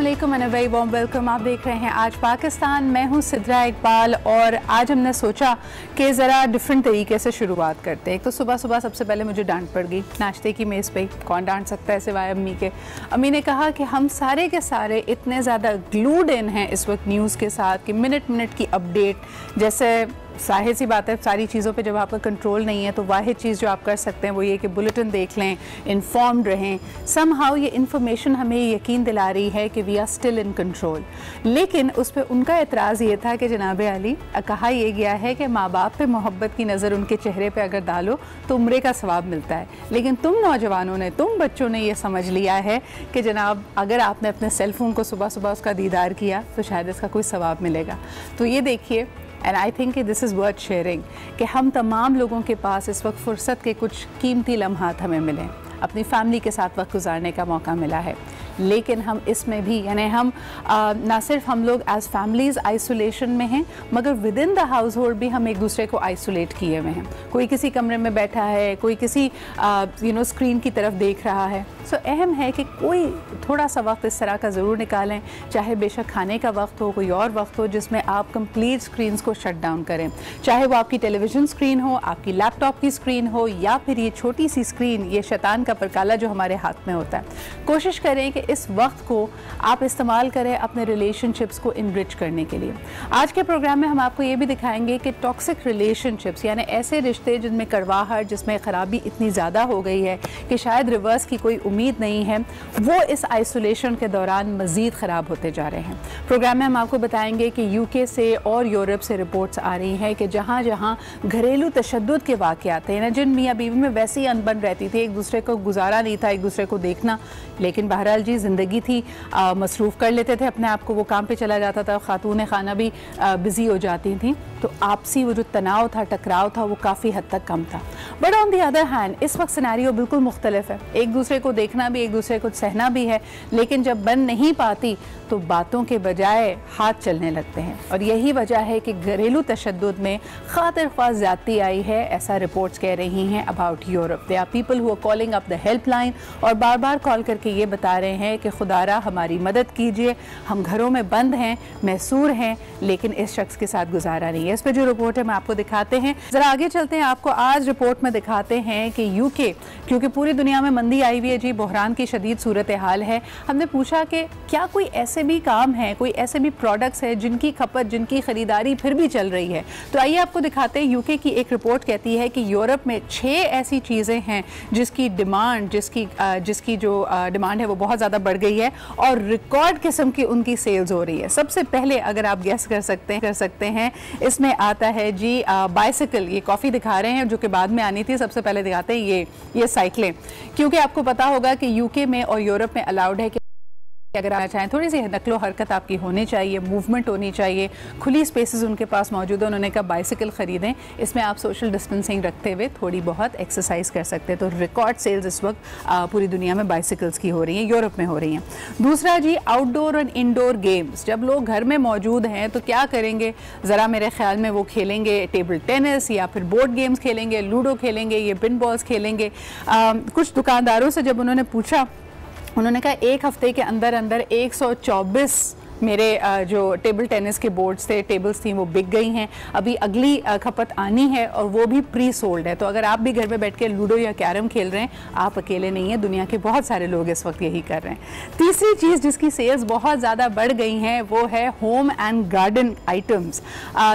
अस्सलामुअलैकुम and very warm welcome. आप देख रहे हैं आज पाकिस्तान। मैं हूं सिद्रा इकबाल और आज हमने सोचा कि ज़रा डिफरेंट तरीके से शुरुआत करते हैं। एक तो सुबह सुबह सबसे पहले मुझे डांट पड़ गई नाश्ते की मेज़ पे। कौन डांट सकता है सिवाय अम्मी के। अम्मी ने कहा कि हम सारे के सारे इतने ज़्यादा ग्लूड इन हैं इस वक्त न्यूज़ के साथ कि मिनट मिनट की अपडेट। जैसे जाहिर सी बात है सारी चीज़ों पे जब आपका कंट्रोल नहीं है तो वाहिद चीज़ जो आप कर सकते हैं वो ये कि बुलेटिन देख लें, इन्फॉर्म्ड रहें। समहाउ ये इन्फॉर्मेशन हमें यकीन दिला रही है कि we are still in control. लेकिन उस पर उनका एतराज़ ये था कि जनाब अली कहा यह गया है कि माँ बाप पे मोहब्बत की नज़र उनके चेहरे पे अगर डालो तो उम्रे का सवाब मिलता है। लेकिन तुम नौजवानों ने, तुम बच्चों ने ये समझ लिया है कि जनाब अगर आपने अपने सेलफोन को सुबह सुबह उसका दीदार किया तो शायद इसका कोई सवाब मिलेगा। तो ये देखिए, and I think this is worth sharing कि हम तमाम लोगों के पास इस वक्त फ़ुर्सत के कुछ कीमती लम्हात हमें मिलें, अपनी फैमिली के साथ वक्त गुजारने का मौका मिला है। लेकिन हम इसमें भी यानी हम ना सिर्फ हम लोग एज़ फैमिलीज़ आइसोलेशन में हैं मगर with in the house hold भी हम एक दूसरे को आइसोलेट किए हुए हैं। कोई किसी कमरे में बैठा है, कोई किसी स्क्रीन की तरफ देख रहा है। सो अहम है कि कोई थोड़ा सा वक्त इस तरह का ज़रूर निकालें, चाहे बेशक खाने का वक्त हो, कोई और वक्त हो जिसमें आप कंप्लीट स्क्रीन्स को शट डाउन करें। चाहे वो आपकी टेलीविज़न स्क्रीन हो, आपकी लैपटॉप की स्क्रीन हो या फिर ये छोटी सी स्क्रीन, ये शैतान का परकाला जो हमारे हाथ में होता है। कोशिश करें कि इस वक्त को आप इस्तेमाल करें अपने रिलेशनशिप्स को इनरिच करने के लिए। आज के प्रोग्राम में हम आपको ये भी दिखाएंगे कि टॉक्सिक रिलेशनशिप्स यानी ऐसे रिश्ते जिनमें कड़वाहट, जिसमें ख़राबी इतनी ज़्यादा हो गई है कि शायद रिवर्स की कोई उम्मीद नहीं है, वो इस आइसोलेशन के दौरान मज़ीद ख़राब होते जा रहे हैं। प्रोग्राम में हम आपको बताएंगे कि यूके से और यूरोप से रिपोर्ट्स आ रही हैं कि जहाँ जहाँ घरेलू तशद्दुद के वाक़यात हैं, जिन मियाँ बीवी में वैसे ही अनबन रहती थी, एक दूसरे को गुजारा नहीं था, एक दूसरे को देखना, लेकिन बहरहाल जी ज़िंदगी थी, मसरूफ़ कर लेते थे अपने आप को, वो काम पे चला जाता था, खातून खाना भी बिज़ी हो जाती थी, तो आपसी वो जो तनाव था, टकराव था, वो काफ़ी हद तक कम था। But on the other hand इस वक्त सिनेरियो बिल्कुल मुख्तलिफ है। एक दूसरे को देखना भी, एक दूसरे को सहना भी है, लेकिन जब बन नहीं पाती तो बातों के बजाय हाथ चलने लगते हैं। और यही वजह है कि घरेलू तशद्दुद में खातिर ख्वाह ज़्यादती आई है, ऐसा रिपोर्ट्स कह रही हैं about Europe. They are people who are calling up the helpline और बार बार कॉल करके ये बता रहे हैं कि खुदारा हमारी मदद कीजिए, हम घरों में बंद हैं, महसूर हैं, लेकिन इस शख्स के साथ गुजारा नहीं है। इस पर जो रिपोर्ट है मैं आपको दिखाते हैं। ज़रा आगे चलते हैं, आपको आज रिपोर्ट में दिखाते हैं कि यूके, क्योंकि पूरी दुनिया में मंदी आई हुई है जी, बहरान की शदीद सूरत हाल है। हमने पूछा कि क्या कोई ऐसे भी काम हैं, कोई ऐसे भी प्रोडक्ट्स हैं जिनकी खपत, जिनकी ख़रीदारी फिर भी चल रही है। तो आइए आपको दिखाते हैं। यूके की एक रिपोर्ट कहती है कि यूरोप में 6 ऐसी चीज़ें हैं जिसकी डिमांड, जिसकी जो डिमांड है वो बहुत ज़्यादा बढ़ गई है और रिकॉर्ड किस्म की उनकी सेल्स हो रही है। सबसे पहले अगर आप गेस कर सकते हैं इसमें आता है जी बाइसिकल। ये कॉफ़ी दिखा रहे हैं जो कि बाद में आनी थी, सबसे पहले दिखाते हैं ये साइकिलें, क्योंकि आपको पता होगा कि यूके में और यूरोप में अलाउड है कि अगर आप चाहें थोड़ी सी नकलो हरकत आपकी होनी चाहिए, मूवमेंट होनी चाहिए, खुली स्पेसेस उनके पास मौजूद है। उन्होंने कहा बाइसिकल ख़रीदें, इसमें आप सोशल डिस्टेंसिंग रखते हुए थोड़ी बहुत एक्सरसाइज कर सकते हैं। तो रिकॉर्ड सेल्स इस वक्त पूरी दुनिया में बाइसिकल्स की हो रही हैं, यूरोप में हो रही हैं। दूसरा जी आउटडोर और इंडोर गेम्स। जब लोग घर में मौजूद हैं तो क्या करेंगे, ज़रा मेरे ख्याल में वो खेलेंगे टेबल टेनिस या फिर बोर्ड गेम्स खेलेंगे, लूडो खेलेंगे, ये पिन बॉल्स खेलेंगे। कुछ दुकानदारों से जब उन्होंने पूछा, उन्होंने कहा एक हफ्ते के अंदर अंदर 124 मेरे जो टेबल टेनिस के बोर्ड्स थे, टेबल्स थी, वो बिक गई हैं। अभी अगली खपत आनी है और वो भी प्री सोल्ड है। तो अगर आप भी घर में बैठ के लूडो या कैरम खेल रहे हैं, आप अकेले नहीं हैं, दुनिया के बहुत सारे लोग इस वक्त यही कर रहे हैं। तीसरी चीज़ जिसकी सेल्स बहुत ज़्यादा बढ़ गई हैं वो है होम एंड गार्डन आइटम्स।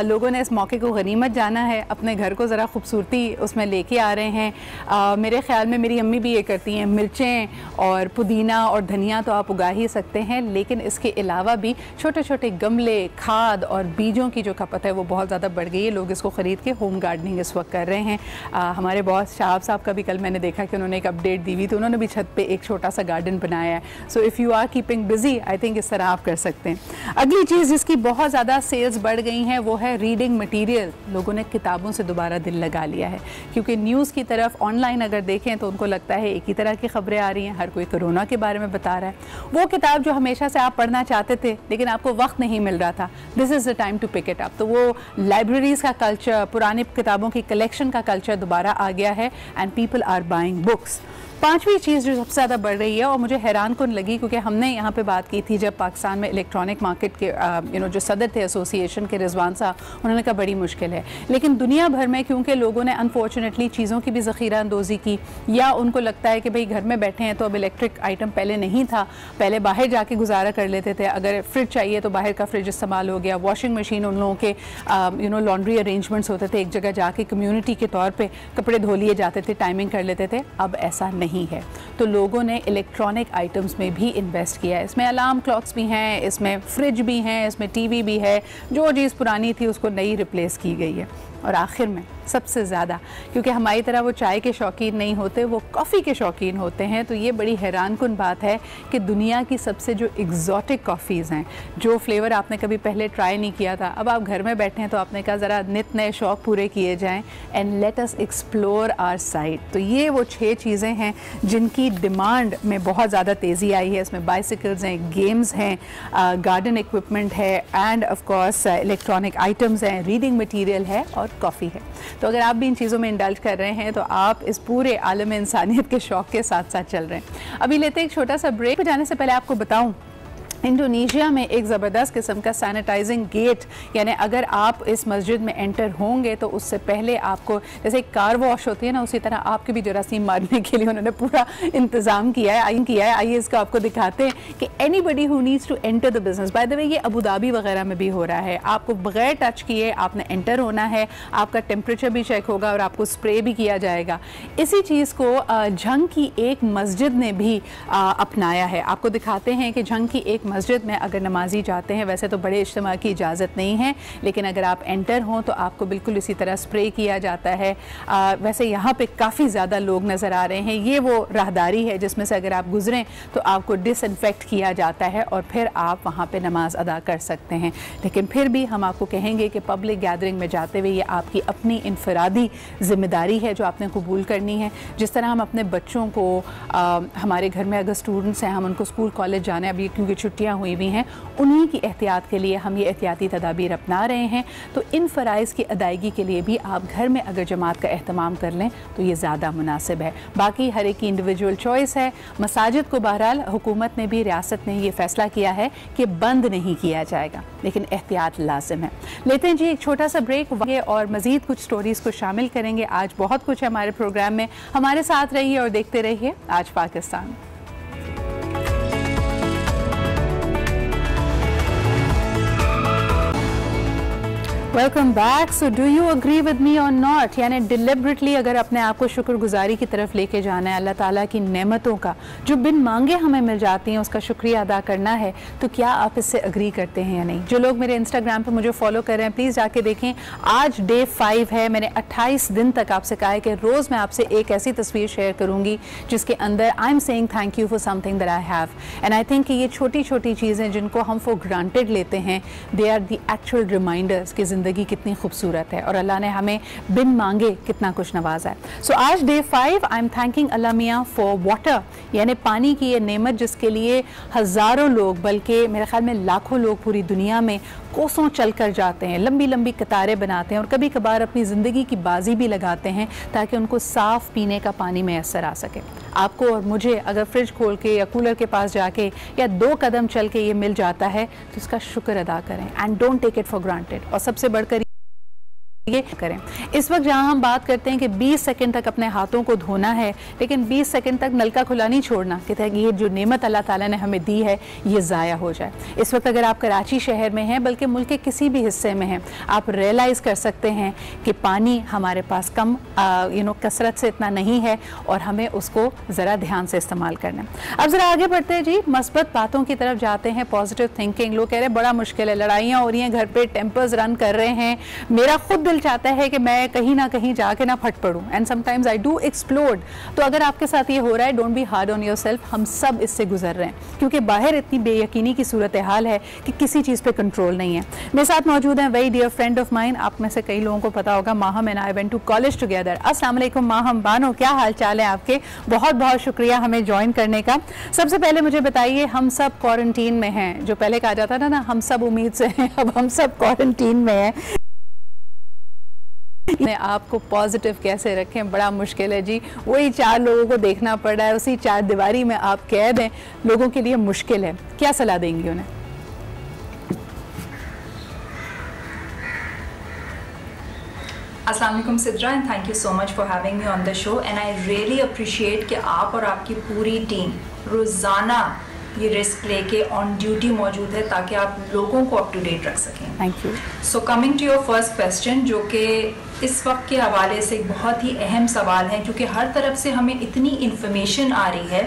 लोगों ने इस मौके को गनीमत जाना है, अपने घर को ज़रा खूबसूरती उसमें लेके आ रहे हैं। मेरे ख्याल में मेरी अम्मी भी ये करती हैं। मिर्चें और पुदीना और धनिया तो आप उगा ही सकते हैं, लेकिन इसके अलावा भी छोटे छोटे गमले, खाद और बीजों की जो खपत है वो बहुत ज़्यादा बढ़ गई है। लोग इसको ख़रीद के होम गार्डनिंग इस वक्त कर रहे हैं। हमारे बॉस शाहब साहब का भी कल मैंने देखा कि उन्होंने एक अपडेट दी हुई, तो उन्होंने भी छत पे एक छोटा सा गार्डन बनाया है। So if you are keeping busy, I think इस तरह आप कर सकते हैं। अगली चीज़ जिसकी बहुत ज़्यादा सेल्स बढ़ गई हैं वो है रीडिंग मटीरियल। लोगों ने किताबों से दोबारा दिल लगा लिया है, क्योंकि न्यूज़ की तरफ ऑनलाइन अगर देखें तो उनको लगता है एक ही तरह की खबरें आ रही हैं, हर कोई कोरोना के बारे में बता रहा है। वो किताब जो हमेशा से आप पढ़ना चाहते थे लेकिन आपको वक्त नहीं मिल रहा था, this is the time to pick it up. तो वो लाइब्रेरीज़ का कल्चर, पुरानी किताबों की कलेक्शन का कल्चर दोबारा आ गया है and people are buying books. पांचवी चीज़ जो सबसे ज़्यादा बढ़ रही है और मुझे हैरान कुन लगी, क्योंकि हमने यहाँ पे बात की थी जब पाकिस्तान में इलेक्ट्रॉनिक मार्केट के जो सदर थे एसोसिएशन के, रिजवान साहब, उन्होंने कहा बड़ी मुश्किल है। लेकिन दुनिया भर में क्योंकि लोगों ने अनफॉर्चुनेटली चीज़ों की भी ज़ख़ीरा अंदोज़ी की, या उनको लगता है कि भाई घर में बैठे हैं तो अब इलेक्ट्रिक आइटम पहले नहीं था, पहले बाहर जाके गुजारा कर लेते थे, अगर फ्रिज चाहिए तो बाहर का फ्रिज इस्तेमाल हो गया, वॉशिंग मशीन उन लोगों के लॉन्ड्री अरेंजमेंट्स होते थे, एक जगह जाके कम्यूनिटी के तौर पर कपड़े धो लिए जाते थे, टाइमिंग कर लेते थे। अब ऐसा नहीं है, तो लोगों ने इलेक्ट्रॉनिक आइटम्स में भी इन्वेस्ट किया है। इसमें अलार्म क्लॉक्स भी हैं, इसमें फ्रिज भी हैं, इसमें टीवी भी है, जो चीज़ पुरानी थी उसको नई रिप्लेस की गई है। और आखिर में सबसे ज़्यादा, क्योंकि हमारी तरह वो चाय के शौकीन नहीं होते, वो कॉफ़ी के शौकीन होते हैं, तो ये बड़ी हैरान कुन बात है कि दुनिया की सबसे जो एग्जॉटिक कॉफ़ीज़ हैं, जो फ्लेवर आपने कभी पहले ट्राई नहीं किया था, अब आप घर में बैठे हैं तो आपने कहा ज़रा नित नए शौक़ पूरे किए जाएं and let us explore our site. तो ये वो 6 चीज़ें हैं जिनकी डिमांड में बहुत ज़्यादा तेज़ी आई है। इसमें बाइसिकल्स हैं, गेम्स हैं, गार्डन इक्विपमेंट है, end of course electronic items हैं, रीडिंग मटीरियल है और कॉफ़ी है। तो अगर आप भी इन चीज़ों में इंडल्ज कर रहे हैं तो आप इस पूरे आलम इंसानियत के शौक़ के साथ साथ चल रहे हैं। अभी लेते हैं एक छोटा सा ब्रेक। जाने से पहले आपको बताऊं, इंडोनेशिया में एक ज़बरदस्त किस्म का सैनिटाइजिंग गेट, यानी अगर आप इस मस्जिद में एंटर होंगे तो उससे पहले आपको, जैसे एक कार वॉश होती है ना, उसी तरह आपके भी जरासीम मारने के लिए उन्होंने पूरा इंतज़ाम किया है। आइए इसको आपको दिखाते हैं कि anybody who needs to enter the business, by the way ये अबू धाबी वगैरह में भी हो रहा है, आपको बगैर टच किए आपने एंटर होना है, आपका टेम्परेचर भी चेक होगा और आपको स्प्रे भी किया जाएगा। इसी चीज़ को झंग की एक मस्जिद ने भी अपनाया है। आपको दिखाते हैं कि झंग की एक मस्जिद में अगर नमाजी जाते हैं, वैसे तो बड़े इज्तिमा की इजाज़त नहीं है, लेकिन अगर आप एंटर हों तो आपको बिल्कुल इसी तरह स्प्रे किया जाता है। वैसे यहाँ पे काफ़ी ज़्यादा लोग नज़र आ रहे हैं। ये वो राहदारी है जिसमें से अगर आप गुज़रें तो आपको डिसइंफेक्ट किया जाता है और फिर आप वहाँ पे नमाज अदा कर सकते हैं। लेकिन फिर भी हम आपको कहेंगे कि पब्लिक गैदरिंग में जाते हुए ये आपकी अपनी इनफरादी ज़िम्मेदारी है जो आपने कबूल करनी है। जिस तरह हम अपने बच्चों को, हमारे घर में अगर स्टूडेंट्स हैं, हम उनको स्कूल कॉलेज जाने, अभी क्योंकि छुट्टियाँ हुई हुई हैं, उन्हीं की एहतियात के लिए हम ये एहतियाती तदाबीर अपना रहे हैं। तो इन फ़राइज़ की अदायगी के लिए भी आप घर में अगर जमात का एहतमाम कर लें तो ये ज़्यादा मुनासिब है। बाकी हर एक की इंडिविजुअल चॉइस है। मसाजिद को बहरहाल हुकूमत ने भी, रियासत ने ये फ़ैसला किया है कि बंद नहीं किया जाएगा, लेकिन एहतियात लाजिम है। लेते हैं जी एक छोटा सा ब्रेक और मज़ीद कुछ स्टोरीज़ को शामिल करेंगे। आज बहुत कुछ है हमारे प्रोग्राम में, हमारे साथ रहिए और देखते रहिए आज Pakistan. Welcome back. So do you agree with me और नॉट, यानी डिलिबरेटली अगर अपने आप को शुक्रगुजारी की तरफ लेके जाना है, अल्लाह ताला की नेमतों का जो बिन मांगे हमें मिल जाती हैं उसका शुक्रिया अदा करना है, तो क्या आप इससे अग्री करते हैं या नहीं? जो लोग मेरे इंस्टाग्राम पे मुझे फॉलो कर रहे हैं प्लीज़ जाके देखें। आज डे 5 है। मैंने 28 दिन तक आपसे कहा है कि रोज़ मैं आपसे एक ऐसी तस्वीर शेयर करूँगी जिसके अंदर I am saying thank you for something that I have, and I think कि ये छोटी छोटी चीज़ें जिनको हम फॉर ग्रांटेड लेते हैं, they are the actual reminders कि ज़िंदगी कितनी खूबसूरत है और अल्लाह ने हमें बिन मांगे कितना कुछ नवाजा है। सो आज डे 5 आई एम थैंकिंग अल्लाह मियाँ फॉर वाटर, यानी पानी की ये नेमत जिसके लिए हज़ारों लोग, बल्कि मेरे ख्याल में लाखों लोग पूरी दुनिया में कोसों चल कर जाते हैं, लंबी लंबी कतारें बनाते हैं और कभी कभार अपनी ज़िंदगी की बाजी भी लगाते हैं ताकि उनको साफ़ पीने का पानी मैसर आ सके। आपको और मुझे अगर फ्रिज खोल के या कूलर के पास जाके या 2 कदम चल के ये मिल जाता है तो इसका शुक्र अदा करें and don't take it for granted. और सबसे बढ़कर ये करें, इस वक्त जहां हम बात करते हैं कि 20 सेकंड तक अपने हाथों को धोना है, लेकिन 20 सेकंड तक नलका खुला नहीं छोड़ना कि ये जो नेमत अल्लाह ताला ने हमें दी है ये ज़ाया हो जाए। इस वक्त अगर आप कराची शहर में हैं, बल्कि मुल्क के किसी भी हिस्से में हैं, आप रियलाइज़ कर सकते हैं कि पानी हमारे पास कम कसरत से इतना नहीं है और हमें उसको ज़रा ध्यान से इस्तेमाल करना है। अब ज़रा आगे बढ़ते हैं जी, मस्बत बातों की तरफ जाते हैं, पॉजिटिव थिंकिंग। लोग कह रहे हैं बड़ा मुश्किल है, लड़ाइयाँ हो रही हैं घर पर, टेम्पर्स रन कर रहे हैं। मेरा खुद दिल दिल चाहता है कि मैं कहीं ना कहीं जाके ना फट पड़ूं, and sometimes I do explode. तो अगर आपके साथ ये हो रहा है, don't be hard on yourself, हम सब इससे गुजर रहे हैं, क्योंकि बाहर इतनी बेयकीनी की सूरत हाल है कि किसी चीज़ पे कंट्रोल नहीं है। मेरे साथ मौजूद हैं very dear friend of mine, आप में से कई लोगों को पता होगा, Maham and I went to college together. अस्सलाम वालेकुम माहम, बानो, क्या हाल चाल है आपके? बहुत बहुत शुक्रिया हमें ज्वाइन करने का। सबसे पहले मुझे बताइए, हम सब क्वारंटीन में हैं, जो पहले कहा जाता था ना हम सब उम्मीद से हैं, अब हम सब क्वारंटीन में हैं। आपको पॉजिटिव कैसे रखें, बड़ा मुश्किल है जी। वही 4 लोगों को देखना पड़ रहा है, उसी 4 दीवारी में आप कैद हैं, लोगों के लिए मुश्किल है। क्या सलाह देंगी उन्हें? अस्सलाम वालेकुम Sidra, and thank you so much for having me on the show. And I really appreciate कि आप और आपकी पूरी टीम रोज़ाना ये रिस्क लेके ऑन ड्यूटी मौजूद है ताकि आप लोगों को अप टू डेट रख सकें। Thank you. So coming to your first question, जो कि इस वक्त के हवाले से एक बहुत ही अहम सवाल है, क्योंकि हर तरफ से हमें इतनी इंफॉर्मेशन आ रही है,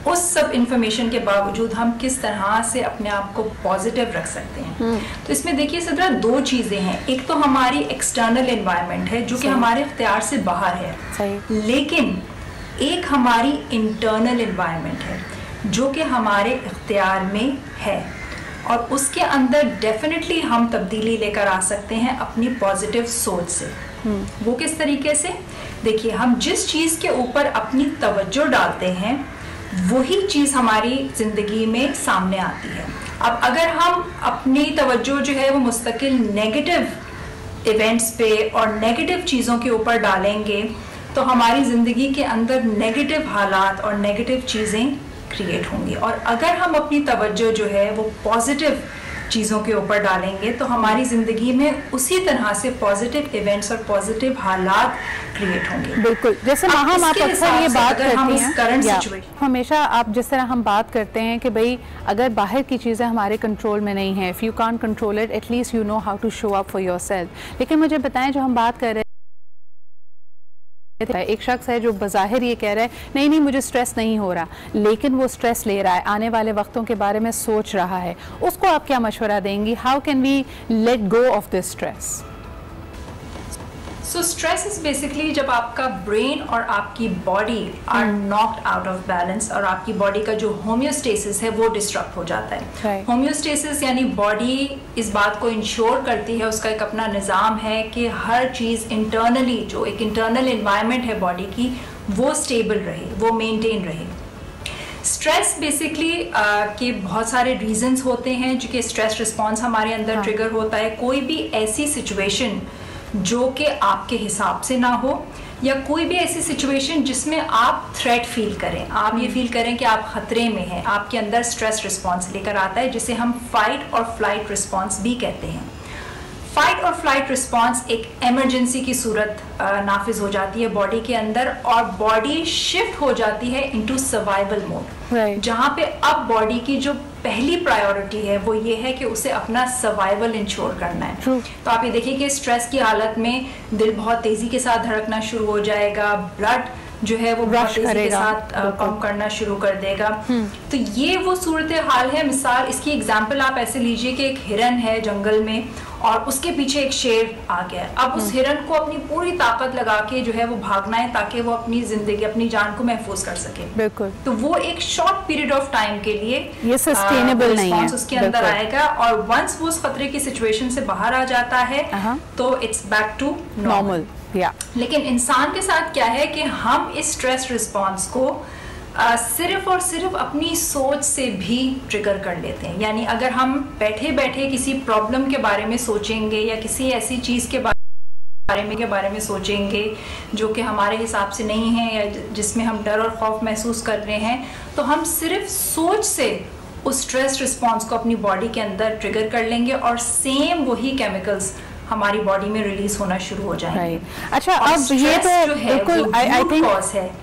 उस सब इंफॉर्मेशन के बावजूद हम किस तरह से अपने आप को पॉजिटिव रख सकते हैं। तो इसमें देखिए सिद्रा, 2 चीज़ें हैं। एक तो हमारी एक्सटर्नल एनवायरनमेंट है जो कि हमारे इख्तियार से बाहर है, लेकिन एक हमारी इंटरनल एनवायरनमेंट है जो कि हमारे इख्तियार में है, और उसके अंदर डेफिनेटली हम तब्दीली लेकर आ सकते हैं अपनी पॉजिटिव सोच से। वो किस तरीके से? देखिए, हम जिस चीज़ के ऊपर अपनी तवज्जो डालते हैं वही चीज़ हमारी ज़िंदगी में सामने आती है। अब अगर हम अपनी तवज्जो जो है वो मुस्तकिल नेगेटिव इवेंट्स पे और नेगेटिव चीज़ों के ऊपर डालेंगे तो हमारी ज़िंदगी के अंदर नेगेटिव हालात और नेगेटिव चीज़ें क्रिएट होंगी। और अगर हम अपनी तवज्जो जो है वो पॉजिटिव चीज़ों के ऊपर डालेंगे तो हमारी ज़िंदगी में उसी तरह से पॉजिटिव इवेंट्स और पॉजिटिव हालात क्रिएट होंगे। बिल्कुल, जैसे माहम आप अक्सर ये बात करती हैं, हमेशा आप जिस तरह हम बात करते हैं कि भाई अगर बाहर की चीज़ें हमारे कंट्रोल में नहीं है, if you can't control it, at least you know how to show up for yourself. लेकिन मुझे बताएं, जो हम बात कर रहे हैं, एक शख्स है जो बज़ाहिर ये कह रहा है नहीं नहीं मुझे स्ट्रेस नहीं हो रहा, लेकिन वो स्ट्रेस ले रहा है, आने वाले वक्तों के बारे में सोच रहा है, उसको आप क्या मशवरा देंगी? How can we let go of this stress? So stress is basically जब आपका ब्रेन और आपकी body are knocked out of balance और आपकी बॉडी का जो होम्योस्टेसिस है वो डिस्टर्ब हो जाता है। होम्योस्टेसिस यानी बॉडी इस बात को इंश्योर करती है, उसका एक अपना निज़ाम है कि हर चीज़ इंटरनली, जो एक इंटरनल एनवायरनमेंट है बॉडी की, वो स्टेबल रहे, वो मेंटेन रहे। स्ट्रेस बेसिकली के बहुत सारे रीजंस होते हैं जो कि स्ट्रेस रिस्पॉन्स हमारे अंदर ट्रिगर होता है। कोई भी ऐसी सिचुएशन जो कि आपके हिसाब से ना हो, या कोई भी ऐसी सिचुएशन जिसमें आप थ्रेट फील करें, आप ये फील करें कि आप खतरे में हैं, आपके अंदर स्ट्रेस रिस्पॉन्स लेकर आता है, जिसे हम फाइट और फ्लाइट रिस्पॉन्स भी कहते हैं। फाइट और फ्लाइट रिस्पॉन्स एक इमरजेंसी की सूरत नाफिज हो जाती है बॉडी के अंदर, और बॉडी शिफ्ट हो जाती है इनटू सर्वाइवल मोड, जहाँ पे अब बॉडी की जो पहली प्रायोरिटी है वो ये है कि उसे अपना सर्वाइवल इंश्योर करना है। तो आप ये देखिए कि स्ट्रेस की हालत में दिल बहुत तेजी के साथ धड़कना शुरू हो जाएगा, ब्लड जो है वो बहुत तेजी के साथ पंप करना शुरू कर देगा। तो ये वो सूरत हाल है। मिसाल, इसकी एग्जांपल आप ऐसे लीजिए कि एक हिरन है जंगल में और उसके पीछे एक शेर आ गया। अब उस हिरन को अपनी पूरी ताकत लगा के जो है वो भागना है ताकि वो अपनी जिंदगी, अपनी जान को महफूज कर सके। बिल्कुल। तो वो एक शॉर्ट पीरियड ऑफ टाइम के लिए ये सस्टेनेबल नहीं है, उसके अंदर आएगा, और वंस वो उस खतरे की सिचुएशन से बाहर आ जाता है तो इट्स बैक टू नॉर्मल। लेकिन इंसान के साथ क्या है कि हम इस स्ट्रेस रिस्पॉन्स को सिर्फ और सिर्फ अपनी सोच से भी ट्रिगर कर लेते हैं। यानी अगर हम बैठे बैठे किसी प्रॉब्लम के बारे में सोचेंगे या किसी ऐसी चीज़ के बारे में सोचेंगे जो कि हमारे हिसाब से नहीं है या जिसमें हम डर और खौफ महसूस कर रहे हैं, तो हम सिर्फ सोच से उस स्ट्रेस रिस्पॉन्स को अपनी बॉडी के अंदर ट्रिगर कर लेंगे और सेम वही केमिकल्स हमारी बॉडी में रिलीज होना शुरू हो जाएंगे। अच्छा, अब ये तो बिल्कुल I think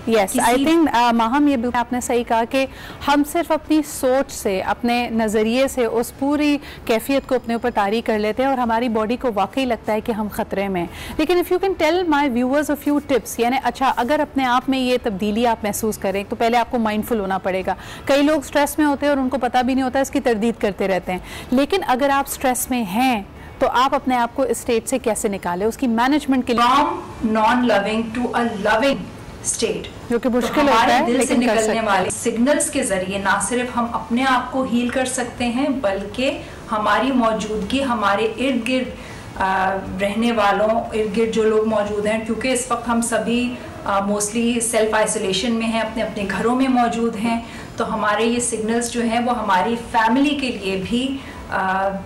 yes, I think Maham, ये बिल्कुल आपने सही कहा कि हम सिर्फ अपनी सोच से, अपने नज़रिए से उस पूरी कैफियत को अपने ऊपर तारी कर लेते हैं और हमारी बॉडी को वाकई लगता है कि हम खतरे में। लेकिन if you can tell my viewers a few tips, यानी अच्छा अगर अपने आप में ये तब्दीली आप महसूस करें तो पहले आपको माइंडफुल होना पड़ेगा। कई लोग स्ट्रेस में होते हैं और उनको पता भी नहीं होता, इसकी तरदीद करते रहते हैं। लेकिन अगर आप स्ट्रेस में हैं तो आप अपने आप को इस स्टेट से कैसे निकालें, उसकी मैनेजमेंट के लिए? From non loving to a loving state, जो कि मुश्किल होता है, दिल से लेकिन निकलने वाले सिग्नल्स के जरिए ना सिर्फ हम अपने आप को हील कर सकते हैं, बल्कि हमारी मौजूदगी हमारे इर्द गिर्द रहने वालों, इर्द गिर्द जो लोग मौजूद हैं, क्योंकि इस वक्त हम सभी मोस्टली सेल्फ आइसोलेशन में हैं, अपने अपने घरों में मौजूद हैं, तो हमारे ये सिग्नल्स जो हैं वो हमारी फैमिली के लिए भी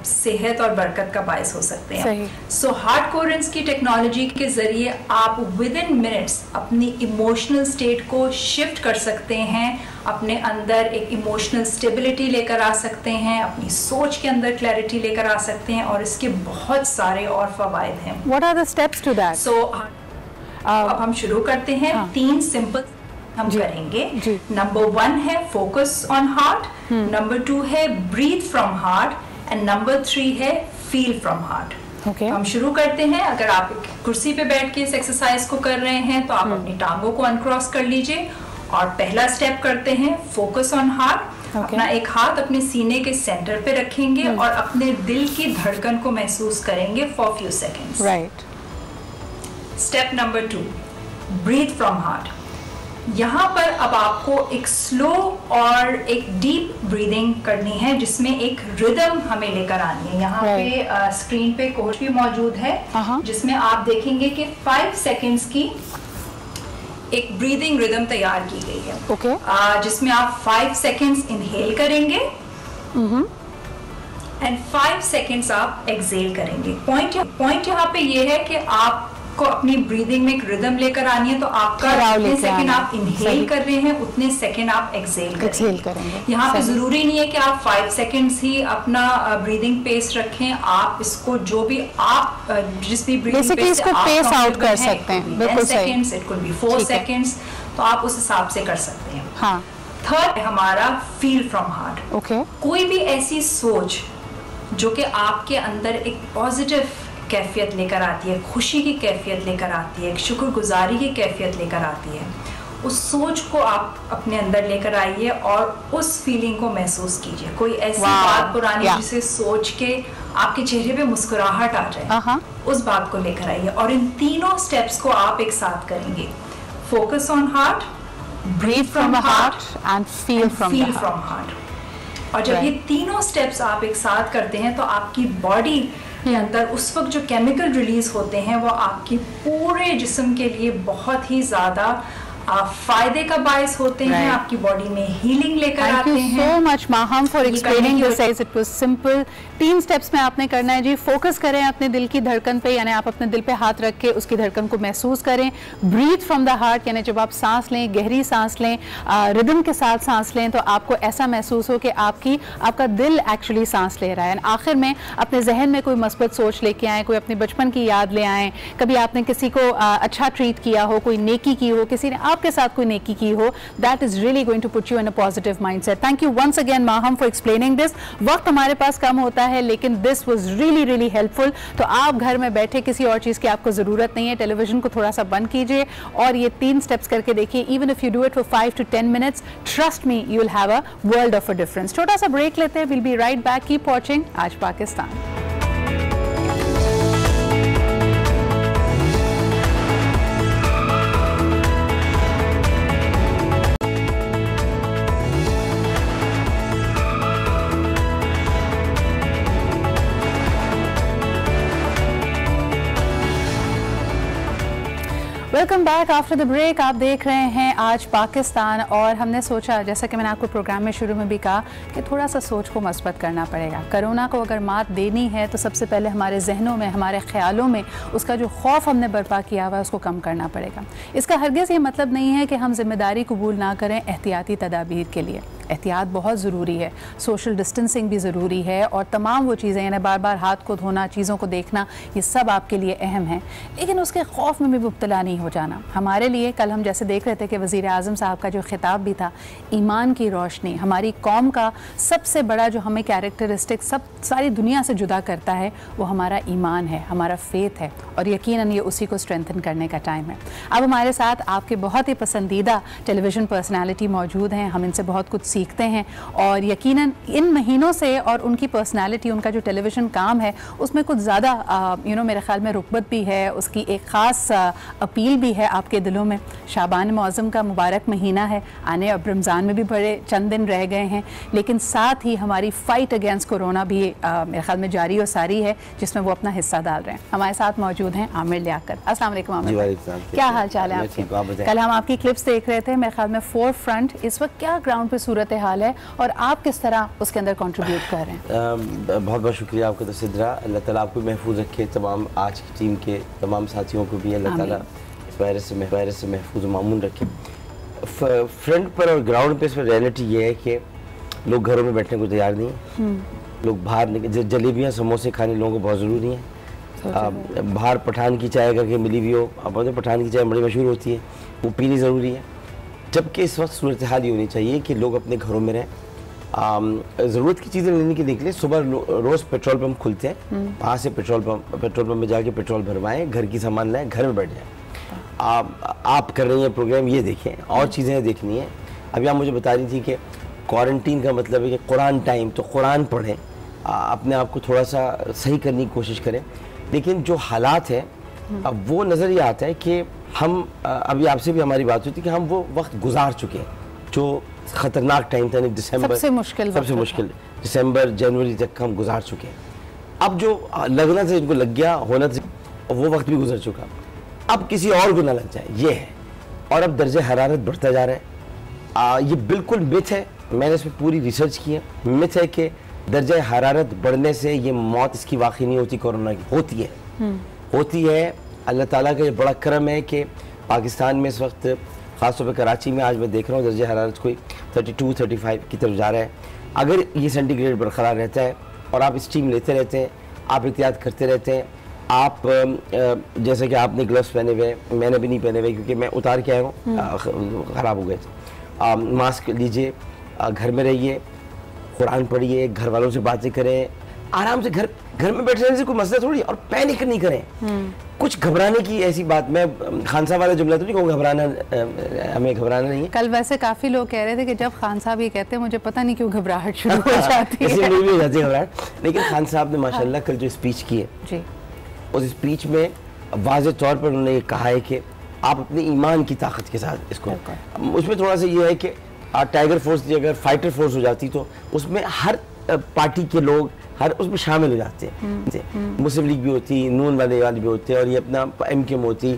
सेहत और बरकत का बायस हो सकते हैं। सो हार्ट कोहेरेंस की टेक्नोलॉजी के जरिए आप विद इन मिनट्स अपनी इमोशनल स्टेट को शिफ्ट कर सकते हैं, अपने अंदर एक इमोशनल स्टेबिलिटी लेकर आ सकते हैं, अपनी सोच के अंदर क्लैरिटी लेकर आ सकते हैं, और इसके बहुत सारे और फवायद हैं। What are the steps to that? So अब हम शुरू करते हैं। 3 सिंपल हम करेंगे। नंबर 1 है फोकस ऑन हार्ट, नंबर 2 है breathe from heart, and number 3 है फील फ्रॉम हार्ट। हम शुरू करते हैं। अगर आप कुर्सी पे बैठ के इस एक्सरसाइज को कर रहे हैं तो आप अपनी टांगों को अनक्रॉस कर लीजिए, और पहला स्टेप करते हैं फोकस ऑन हार्ट। अपना एक हाथ अपने सीने के सेंटर पे रखेंगे और अपने दिल की धड़कन को महसूस करेंगे for few seconds. Right. Step number 2, breathe from heart. यहाँ पर अब आपको एक स्लो और एक डीप ब्रीदिंग करनी है, जिसमें एक रिदम हमें लेकर आनी है। यहाँ पे स्क्रीन पे कोच भी मौजूद है, जिसमें आप देखेंगे कि 5 सेकेंड्स की एक ब्रीदिंग रिदम तैयार की गई है। जिसमें आप 5 सेकेंड्स इनहेल करेंगे एंड 5 सेकेंड्स आप एक्सहेल करेंगे। पॉइंट यहाँ पे ये है कि आपको अपनी ब्रीदिंग में एक रिदम लेकर आनी है, तो आपका जितने सेकेंड आप इनहेल कर रहे हैं उतने सेकेंड आप एक्सहेल करेंगे। यहाँ पे जरूरी नहीं है कि आप 5 सेकेंड्स ही अपना ब्रीदिंग पेस रखें, आप इसको जो भी आप जिस भी ब्रीदिंग पेस से आप पेस आउट कर सकते हैं, 10 seconds, it could be 4 seconds, तो आप उस हिसाब से कर सकते हैं। हाँ। थर्ड है हमारा फील फ्रॉम हार्ट। कोई भी ऐसी सोच जो कि आपके अंदर एक पॉजिटिव कैफियत लेकर आती है, खुशी की कैफियत लेकर आती है, एक शुक्रगुजारी की कैफियत लेकर आती है, उस सोच को आप अपने अंदर लेकर आइए और उस फीलिंग को महसूस कीजिए। कोई ऐसी बात पुरानी जिसे सोच के आपके चेहरे पे मुस्कुराहट आ जाए, उस बात को लेकर आइए, और इन तीनों स्टेप्स को आप एक साथ करेंगे। Focus on heart, breathe from heart and feel from heart. और जब ये तीनों स्टेप्स आप एक साथ करते हैं तो आपकी बॉडी के अंदर उस वक्त जो केमिकल रिलीज होते हैं वो आपकी पूरे जिस्म के लिए बहुत ही ज्यादा फायदे का बायस होते हैं, आपकी बॉडी में हीलिंग लेकर आते हैं। Thank you so much Maham for explaining this. It was simple. 3 steps में आपने करना है जी। फोकस करें अपने दिल की धड़कन पे, यानी आप अपने दिल पे हाथ रख के उसकी धड़कन को महसूस करें। ब्रीथ फ्रॉम द हार्ट, यानी जब आप सांस लें, गहरी सांस लें, रिदम के साथ सांस लें, तो आपको ऐसा महसूस हो कि आपका दिल एक्चुअली सांस ले रहा है। आखिर में अपने जहन में कोई मस्बत सोच लेके आए, कोई अपने बचपन की याद ले आए, कभी आपने किसी को अच्छा ट्रीट किया हो, कोई नेकी की हो, किसी ने आपके साथ कोई नेकी की हो, that is really going to put you in a positive mindset. Thank you once again Maham for explaining this. वक्त हमारे पास कम होता है, लेकिन this was really really helpful. तो आप घर में बैठे किसी और चीज की आपको जरूरत नहीं है, टेलीविजन को थोड़ा सा बंद कीजिए और ये 3 स्टेप्स करके देखिए। Even if you do it for 5 to 10 minutes, trust me, you will have a world of a difference. छोटा सा ब्रेक लेते हैं, will be right back. Keep watching Aaj Pakistan. Welcome back after the break. आप देख रहे हैं आज पाकिस्तान, और हमने सोचा, जैसा कि मैंने आपको प्रोग्राम में शुरू में भी कहा, कि थोड़ा सा सोच को मस्बत करना पड़ेगा। कोरोना को अगर मात देनी है तो सबसे पहले हमारे जहनों में, हमारे ख्यालों में उसका जो खौफ हमने बर्पा किया हुआ है उसको कम करना पड़ेगा। इसका हरगिज़ ये मतलब नहीं है कि हम जिम्मेदारी कबूल ना करें एहतियाती तदाबीर के लिए। एहतियात बहुत ज़रूरी है, सोशल डिस्टेंसिंग भी ज़रूरी है, और तमाम वो चीज़ें, यानी बार बार हाथ को धोना, चीज़ों को देखना, ये सब आपके लिए अहम है। लेकिन उसके खौफ में भी मुब्तला नहीं हो जाना। हमारे लिए कल हम जैसे देख रहे थे कि वज़ीर आज़म साहब का जो खिताब भी था, ईमान की रोशनी, हमारी कौम का सबसे बड़ा जो हमें कैरेक्टरिस्टिक सारी दुनिया से जुदा करता है वो हमारा ईमान है, हमारा फेथ है, और यकीनन ये उसी को स्ट्रेंथन करने का टाइम है। अब हमारे साथ आपके बहुत ही पसंदीदा टेलीविज़न पर्सनैलिटी मौजूद हैं, हम इनसे बहुत कुछ सीखते हैं। और यकीनन इन महीनों से और उनकी पर्सनालिटी, उनका जो टेलीविज़न काम है उसमें कुछ ज़्यादा मेरे ख्याल में रुकबत भी है, उसकी एक ख़ास अपील भी है आपके दिलों में। शाबान मुअज़्ज़म का मुबारक महीना है, आने अब रमज़ान में भी बड़े चंद दिन रह गए हैं, लेकिन साथ ही हमारी फ़ाइट अगेंस्ट कोरोना भी मेरे ख्याल में जारी और सारी है, जिसमें वो अपना हिस्सा डाल रहे हैं। हमारे साथ मौजूद हैं आमिर लियाकत। अस्सलाम वालेकुम आमिर भाई, क्या हाल चाल है आपके? कल हम आपकी क्लिप्स देख रहे थे, मेरे ख्याल में फोर फ्रंट, इस वक्त क्या ग्राउंड पे सूरत हाल है और आप किस तरह उसके अंदर कंट्रीब्यूट कर रहे हैं? बहुत बहुत शुक्रिया आपका तो सिद्रा, अल्लाह ताला आपको महफूज रखे, तमाम आज की टीम के तमाम साथियों को भी अल्लाह ताला इस वायरस से महफूज मामून रखे। फ्रंट पर और ग्राउंड पे इस पर रियलिटी ये है कि लोग घरों में बैठने को तैयार नहीं है, लोग बाहर जलेबियाँ समोसे खाने लोगों को बहुत ज़रूरी है। बाहर पठान की चाय करके मिली हुई हो, अब पठान की चाय बड़ी मशहूर होती है, वो पीनी ज़रूरी है। जबकि इस वक्त सूरत हाल ये होनी चाहिए कि लोग अपने घरों में रहें, ज़रूरत की चीज़ें लेने के निकले। सुबह रोज़ पेट्रोल पंप खुलते हैं, वहाँ से पेट्रोल पंप में जाके पेट्रोल भरवाएं, घर की सामान लाएं, घर में बैठ जाएं। आप कर रही हैं प्रोग्राम, ये देखें, और चीज़ें देखनी है। अभी आप मुझे बता रही थी कि क्वारंटीन का मतलब है कि कुरान टाइम, तो कुरान पढ़ें, अपने आप को थोड़ा सा सही करने की कोशिश करें। लेकिन जो हालात है अब वो नज़र ये आता है कि हम अभी आपसे भी हमारी बात हुई थी कि हम वो वक्त गुजार चुके हैं जो ख़तरनाक टाइम था, दिसंबर सबसे मुश्किल दिसंबर जनवरी तक हम गुजार चुके हैं। अब जो लगना था, इनको लग गया, होना था, वो वक्त भी गुजर चुका, अब किसी और को ना लग जाए, ये है। और अब दर्जे हरारत बढ़ता जा रहा है। ये बिल्कुल मिथ है, मैंने इस पर पूरी रिसर्च की है। मिथ है कि दर्जा हरारत बढ़ने से ये मौत इसकी वाकई नहीं होती, कोरोना की होती है। अल्लाह ताला का ये बड़ा करम है कि पाकिस्तान में इस वक्त ख़ासतौर पर कराची में आज मैं देख रहा हूँ दर्जा हरारत कोई 32-35 की तरफ जा रहा है। अगर ये सेंटीग्रेड बरकरार रहता है और आप स्टीम लेते रहते हैं, आप एहतियात करते रहते हैं, आप जैसे कि आपने ग्लव्स पहने हुए, मैंने भी नहीं पहने हुए क्योंकि मैं उतार के आया हूँ, ख़राब हो गए थे। मास्क लीजिए, घर में रहिए, कुरान पढ़िए, घर वालों से बातें करें, आराम से घर में बैठने से कोई मसला थोड़ी, और पैनिक नहीं करें। कुछ घबराने की ऐसी बात, मैं खान साहब वाला जुमला तो नहीं कहूँगा, हमें घबराना नहीं है। कल वैसे काफ़ी लोग कह रहे थे कि जब खान साहब ये कहते हैं मुझे पता नहीं क्यों घबराहट शुरू हो जाती है। ऐसे भी हो जाती है घबराहट। लेकिन खान साहब ने माशाल्लाह कल जो स्पीच की है, उस स्पीच में वाज़ेह तौर पर उन्होंने ये कहा है कि आप अपने ईमान की ताकत के साथ इसको, उसमें थोड़ा सा ये है कि टाइगर फोर्स की अगर फाइटर फोर्स हो जाती तो उसमें हर पार्टी के लोग हर उसमें शामिल हो जाते हैं। मुस्लिम लीग भी होती, नून वाले भी होते हैं, और ये अपना MKM होती,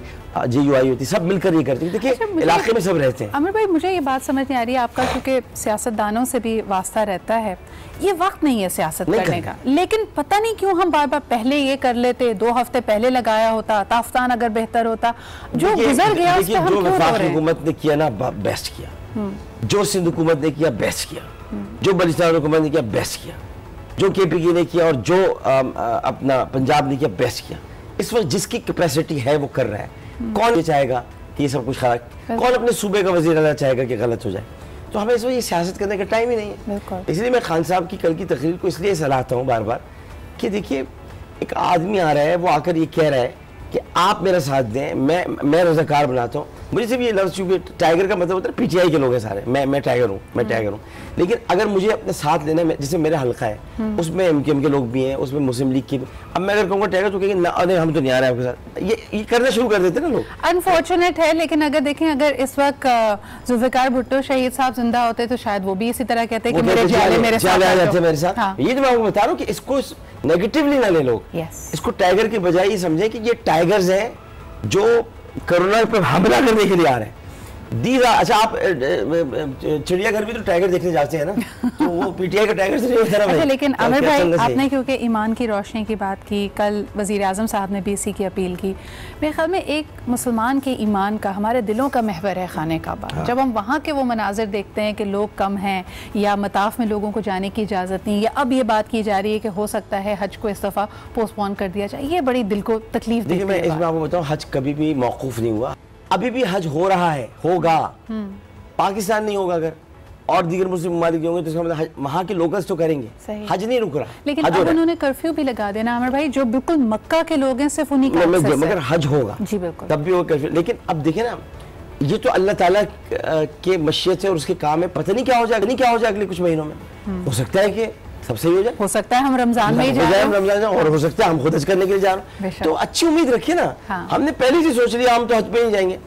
JUI होती, सब मिलकर ये करते हैं। देखिए इलाके में सब रहते हैं। आमिर भाई, मुझे ये बात समझ नहीं आ रही है आपका, क्योंकि सियासतदानों से भी वास्ता रहता है, ये वक्त नहीं है सियासत करने का, लेकिन पता नहीं क्यों हम बार बार पहले ये कर लेते, 2 हफ्ते पहले लगाया होता, ताफ्तान अगर बेहतर होता, जो गुजर गया उस पे हम क्यों रो रहे हैं? हुकूमत ने किया ना, बेस्ट किया। जो सिंध हुकूमत ने किया, बेस्ट किया। जो बलूचिस्तान हुकूमत ने किया, बेस्ट किया। जो KPK ने किया और जो अपना पंजाब ने किया, बेस्ट किया। इस वक्त जिसकी कैपेसिटी है वो कर रहा है। कौन ये चाहेगा कि ये सब कुछ खराब, कौन अपने सूबे का वज़ीर आला चाहेगा कि गलत हो जाए? तो हमें इस वक्त ये सियासत करने का टाइम ही नहीं है। इसलिए मैं खान साहब की कल की तकरीर को इसलिए सराहता हूँ बार बार कि देखिए, एक आदमी आ रहा है, वो आकर ये कह रहा है कि आप मेरा साथ दें, मैं रज़ाकार बनाता हूँ। मुझे सिर्फ ये लफ्ज़, चूँकि टाइगर का मतलब होता है PTI के लोग हैं सारे, मैं टाइगर हूँ, लेकिन अगर मुझे अपने साथ लेना है, जैसे मेरा हल्का है उसमें MKM के लोग भी हैं, उसमें मुस्लिम लीग के भी, अब मैं अगर कहूँगा टाइगर तो कहेंगे अरे हम तो नहीं आ रहे हैं आपके साथ, ये करना शुरू कर देते ना लोग। अनफॉर्चुनेट है, लेकिन अगर देखें, अगर इस वक्त जुल्फ़िकार भुट्टो शहीद साहब जिंदा होते तो शायद वो भी इसी तरह कहते हैं कि मेरे साथ। ये तो मैं आपको बता रहा हूँ कि इसको नेगेटिवली ना ले लोग, इसको टाइगर के बजाय ये समझे कि ये टाइगर्स हैं जो कोरोना पर हमला करने के लिए आ रहे हैं। अच्छा, आप चिड़ियाघर भी तो टाइगर देखने जाते हैं ना, तो वो PTI का टाइगर से नहीं होता भाई। अच्छा, लेकिन आमिर भाई, आपने क्योंकि ईमान की रोशनी की बात की, कल वज़ीर आज़म साहब ने भी इसी की अपील की। मेरे ख्याल में एक मुसलमान के ईमान का, हमारे दिलों का महवर है खाने काबा। जब हम वहाँ के वो मनाजिर देखते हैं कि लोग कम हैं, या मताफ में लोगों को जाने की इजाज़त नहीं, या अब ये बात की जा रही है कि हो सकता है हज को इस दफ़ा पोस्टपोन कर दिया जाए, ये बड़ी दिल को तकलीफ देती है। मैं इसमें आपको बताऊँ, हज कभी भी मौकूफ़ नहीं हुआ, अभी भी हज हो रहा है, होगा। पाकिस्तान नहीं होगा अगर, और दीगर मुस्लिम ममालिक होंगे तो इसका मतलब वहाँ के लोकल्स तो करेंगे, हज नहीं रुक रहा। लेकिन अब उन्होंने कर्फ्यू भी लगा देना आमिर भाई, जो बिल्कुल मक्का के लोग हैं सिर्फ उन्हीं का, मगर हज होगा जी बिल्कुल, तब भी वो कर्फ्यू। लेकिन अब देखिए ना, ये तो अल्लाह ताला के मशीयत से और उसके काम में पता नहीं क्या हो जाएगा, नहीं क्या हो जाएगा अगले कुछ महीनों में। हो सकता है कि सब सही हो जाए, हो सकता है हम रमजान में ही जाए, रमजान और हो सकता है हम खुद हज करने के लिए जा रहे हैं। तो अच्छी उम्मीद रखिए ना। हाँ। हमने पहले से सोच लिया हम तो हज पे ही जाएंगे।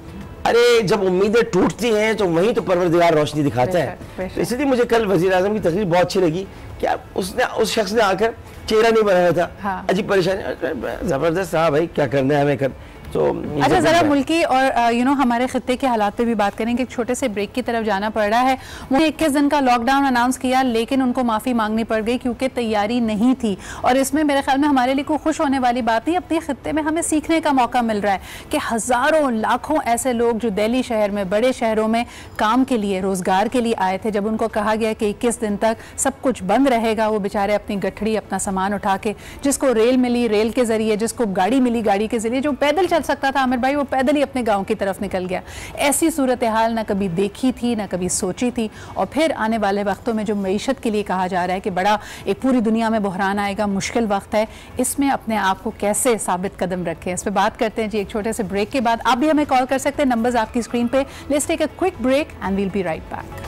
अरे जब उम्मीदें टूटती हैं तो वहीं तो परवरदिगार रोशनी दिखाता है। तो इसलिए मुझे कल वज़ीर आज़म की तकरीर बहुत अच्छी लगी कि उसने उस शख्स ने आकर चेहरा नहीं बनाया था। हाँ। अजीब परेशानी, जबरदस्त साहब भाई क्या करना है हमें कर। तो अच्छा ज़रा मुल्की और हमारे खित्ते के हालात पे भी बात करेंगे। एक छोटे से ब्रेक की तरफ जाना पड़ रहा है। उन्होंने 21 दिन का लॉकडाउन अनाउंस किया, लेकिन उनको माफ़ी मांगनी पड़ गई क्योंकि तैयारी नहीं थी। और इसमें मेरे ख्याल में हमारे लिए कोई खुश होने वाली बात नहीं, अपने खित्ते में हमें सीखने का मौका मिल रहा है कि हज़ारों लाखों ऐसे लोग जो दिल्ली शहर में, बड़े शहरों में काम के लिए, रोज़गार के लिए आए थे, जब उनको कहा गया कि 21 दिन तक सब कुछ बंद रहेगा, वो बेचारे अपनी गठड़ी, अपना सामान उठा के, जिसको रेल मिली रेल के ज़रिए, जिसको गाड़ी मिली गाड़ी के ज़रिए, जो पैदल चल सकता था आमिर भाई वो पैदल ही अपने गांव की तरफ निकल गया। ऐसी सूरत हाल ना कभी देखी थी, ना कभी सोची थी। और फिर आने वाले वक्तों में जो मईशत के लिए कहा जा रहा है कि बड़ा एक पूरी दुनिया में बहरान आएगा, मुश्किल वक्त है, इसमें अपने आप को कैसे साबित कदम रखें, इस पर बात करते हैं जी एक छोटे से ब्रेक के बाद। आप भी हमें कॉल कर सकते हैं, नंबर्स आपकी स्क्रीन पे। Let's take a quick break and we'll be right back.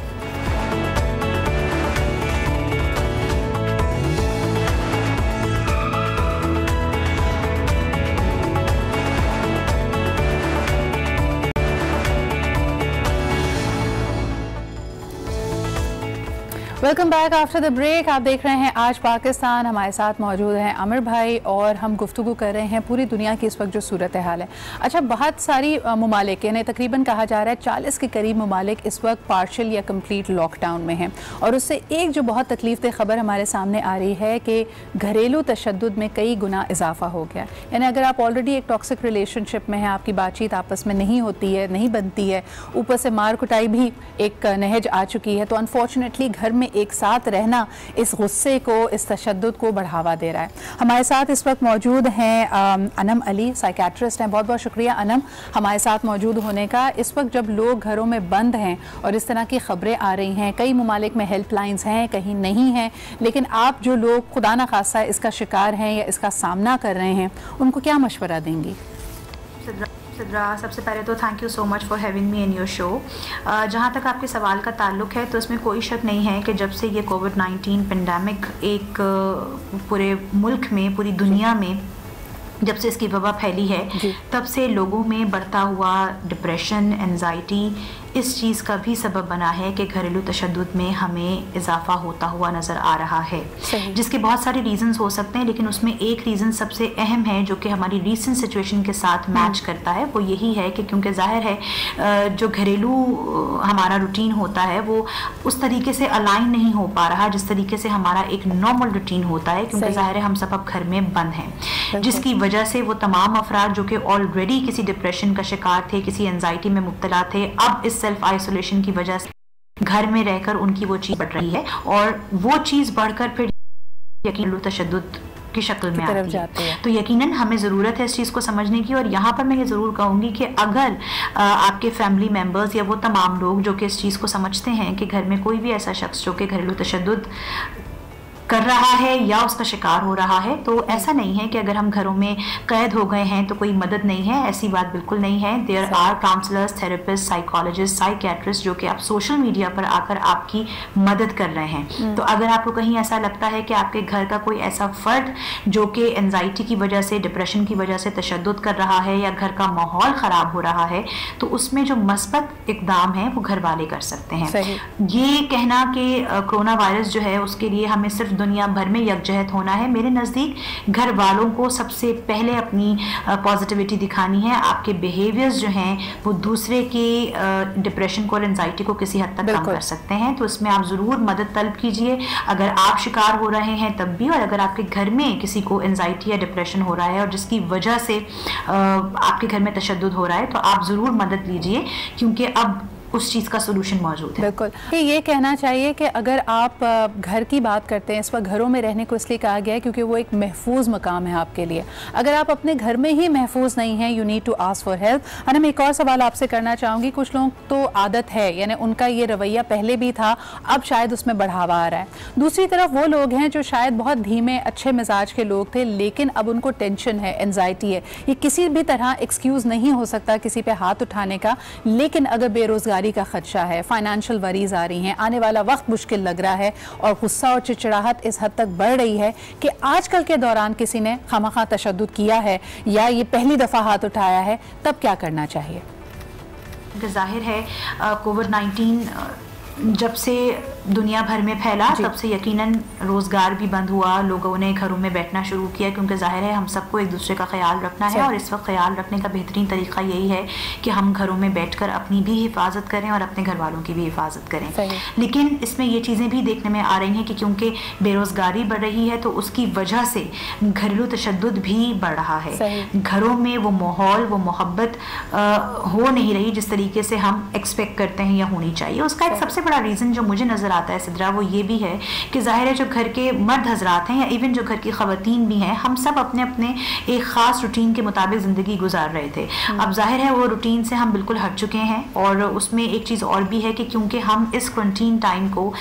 Welcome back after the break. आप देख रहे हैं आज पाकिस्तान। हमारे साथ मौजूद हैं आमिर भाई और हम गुफ्तगू कर रहे हैं पूरी दुनिया की इस वक्त जो सूरत हाल है। अच्छा, बहुत सारी ममालिक यानी तकरीबन कहा जा रहा है 40 के करीब ममालिक इस वक्त पार्शल या कंप्लीट लॉकडाउन में हैं। और उससे एक जो बहुत तकलीफ खबर हमारे सामने आ रही है कि घरेलू तशद्दुद में कई गुना इजाफा हो गया। यानी अगर आप ऑलरेडी एक टॉक्सिक रिलेशनशिप में हैं, आपकी बातचीत आपस में नहीं होती है, नहीं बनती है, ऊपर से मार कुटाई भी एक नहज आ चुकी है, तो अनफॉर्चुनेटली घर में एक साथ रहना इस गुस्से को, इस तशद्दुद को बढ़ावा दे रहा है। हमारे साथ इस वक्त मौजूद हैं अनम अली, साइकेट्रिस्ट हैं। बहुत बहुत शुक्रिया अनम हमारे साथ मौजूद होने का। इस वक्त जब लोग घरों में बंद हैं और इस तरह की खबरें आ रही हैं, कई ममालिक में हेल्पलाइंस हैं, कहीं नहीं हैं, लेकिन आप जो लोग खुदा न खासा इसका शिकार हैं या इसका सामना कर रहे हैं, उनको क्या मशवरा देंगी? सिद्रा, सबसे पहले तो thank you so much for having me in your show. जहाँ तक आपके सवाल का ताल्लुक है तो इसमें कोई शक नहीं है कि जब से ये कोविड-19 पेंडेमिक एक पूरे मुल्क में, पूरी दुनिया में जब से इसकी वबा फैली है, तब से लोगों में बढ़ता हुआ डिप्रेशन, एंजाइटी इस चीज़ का भी सबब बना है कि घरेलू तशद्दुद में हमें इजाफा होता हुआ नज़र आ रहा है, जिसके बहुत सारे रीज़न्स हो सकते हैं, लेकिन उसमें एक रीज़न सबसे अहम है जो कि हमारी रीसेंट सिचुएशन के साथ मैच करता है। वो यही है कि क्योंकि ज़ाहिर है जो घरेलू हमारा रूटीन होता है वो उस तरीके से अलाइन नहीं हो पा रहा जिस तरीके से हमारा एक नॉर्मल रूटीन होता है, क्योंकि ज़ाहिर है हम सब अब घर में बंद हैं, जिसकी वजह से वो तमाम अफराद जो कि ऑलरेडी किसी डिप्रेशन का शिकार थे, किसी एंजाइटी में मुब्तला थे, अब इस सेल्फ आइसोलेशन की वजह से घर में रहकर उनकी वो चीज़ बढ़ रही है और वो चीज़ बढ़कर फिर यकीन तशद्दुद की शक्ल में आती है। तो यकीनन हमें ज़रूरत है इस चीज़ को समझने की। और यहाँ पर मैं ये ज़रूर कहूँगी कि अगर आपके फैमिली मेम्बर्स या वो तमाम लोग जो कि इस चीज़ को समझते हैं कि घर में कोई भी ऐसा शख्स जो कि घरेलू तशद्दुद कर रहा है या उसका शिकार हो रहा है, तो ऐसा नहीं है कि अगर हम घरों में कैद हो गए हैं तो कोई मदद नहीं है, ऐसी बात बिल्कुल नहीं है। There are counsellors, therapists, psychologists, psychiatrists जो कि आप सोशल मीडिया पर आकर आपकी मदद कर रहे हैं। तो अगर आपको कहीं ऐसा लगता है कि आपके घर का कोई ऐसा फ़र्द जो कि एंजाइटी की वजह से, डिप्रेशन की वजह से तशद्दुद कर रहा है या घर का माहौल ख़राब हो रहा है, तो उसमें जो मस्बत इक़दाम है वो घर वाले कर सकते हैं। ये कहना कि कोरोना वायरस जो है उसके लिए हमें सिर्फ दुनिया भर में यकजहत होना है, मेरे नज़दीक घर वालों को सबसे पहले अपनी पॉजिटिविटी दिखानी है। आपके बिहेवियर्स जो हैं वो दूसरे के डिप्रेशन को और एंजाइटी को किसी हद तक कम कर सकते हैं, तो इसमें आप ज़रूर मदद तलब कीजिए अगर आप शिकार हो रहे हैं तब भी, और अगर आपके घर में किसी को एंजाइटी या डिप्रेशन हो रहा है और जिसकी वजह से आपके घर में तशद्दुद हो रहा है तो आप ज़रूर मदद लीजिए, क्योंकि अब उस चीज़ का सोल्यूशन मौजूद है। बिल्कुल, ये कहना चाहिए कि अगर आप घर की बात करते हैं, इस वक्त घरों में रहने को इसलिए कहा गया है क्योंकि वो एक महफूज मकाम है आपके लिए। अगर आप अपने घर में ही महफूज नहीं हैं, you need to ask for help. और मैं एक और सवाल आपसे करना चाहूँगी, कुछ लोग तो आदत है, यानी उनका ये रवैया पहले भी था, अब शायद उसमें बढ़ावा आ रहा है। दूसरी तरफ वो लोग हैं जो शायद बहुत धीमे अच्छे मिजाज के लोग थे, लेकिन अब उनको टेंशन है, एंजाइटी है। ये किसी भी तरह एक्सक्यूज़ नहीं हो सकता किसी पे हाथ उठाने का, लेकिन अगर बेरोज़गारी का खदशा है, फाइनेंशियल वरीज आ रही हैं, आने वाला वक्त मुश्किल लग रहा है और गुस्सा और चिड़चिड़ाहट इस हद तक बढ़ रही है कि आजकल के दौरान किसी ने खामखा तशद्दुद किया है या ये पहली दफ़ा हाथ उठाया है, तब क्या करना चाहिए? जाहिर है कोविड-19 जब से दुनिया भर में फैला तब से यकीनन रोज़गार भी बंद हुआ, लोगों ने घरों में बैठना शुरू किया, क्योंकि जाहिर है हम सबको एक दूसरे का ख्याल रखना है और इस वक्त ख्याल रखने का बेहतरीन तरीका यही है कि हम घरों में बैठकर अपनी भी हिफाजत करें और अपने घर वालों की भी हिफाजत करें। लेकिन इसमें ये चीज़ें भी देखने में आ रही हैं कि क्योंकि बेरोज़गारी बढ़ रही है तो उसकी वजह से घरेलू तशद्दुद भी बढ़ रहा है। घरों में वो माहौल, वो मोहब्बत हो नहीं रही जिस तरीके से हम एक्सपेक्ट करते हैं या होनी चाहिए। उसका एक सबसे बड़ा रीज़न जो मुझे नज़र आता है सिद्रा, वो ये भी है कि ज़ाहिर है जो घर के मर्द हजरात हैं या इवन जो घर की ख़वातीन भी हैं, हम सब अपने अपने एक ख़ास रूटीन के मुताबिक ज़िंदगी गुजार रहे थे। अब ज़ाहिर है वो रूटीन से हम बिल्कुल हट चुके हैं और उसमें एक चीज़ और भी है कि क्योंकि हम इस क्वारंटीन टाइम को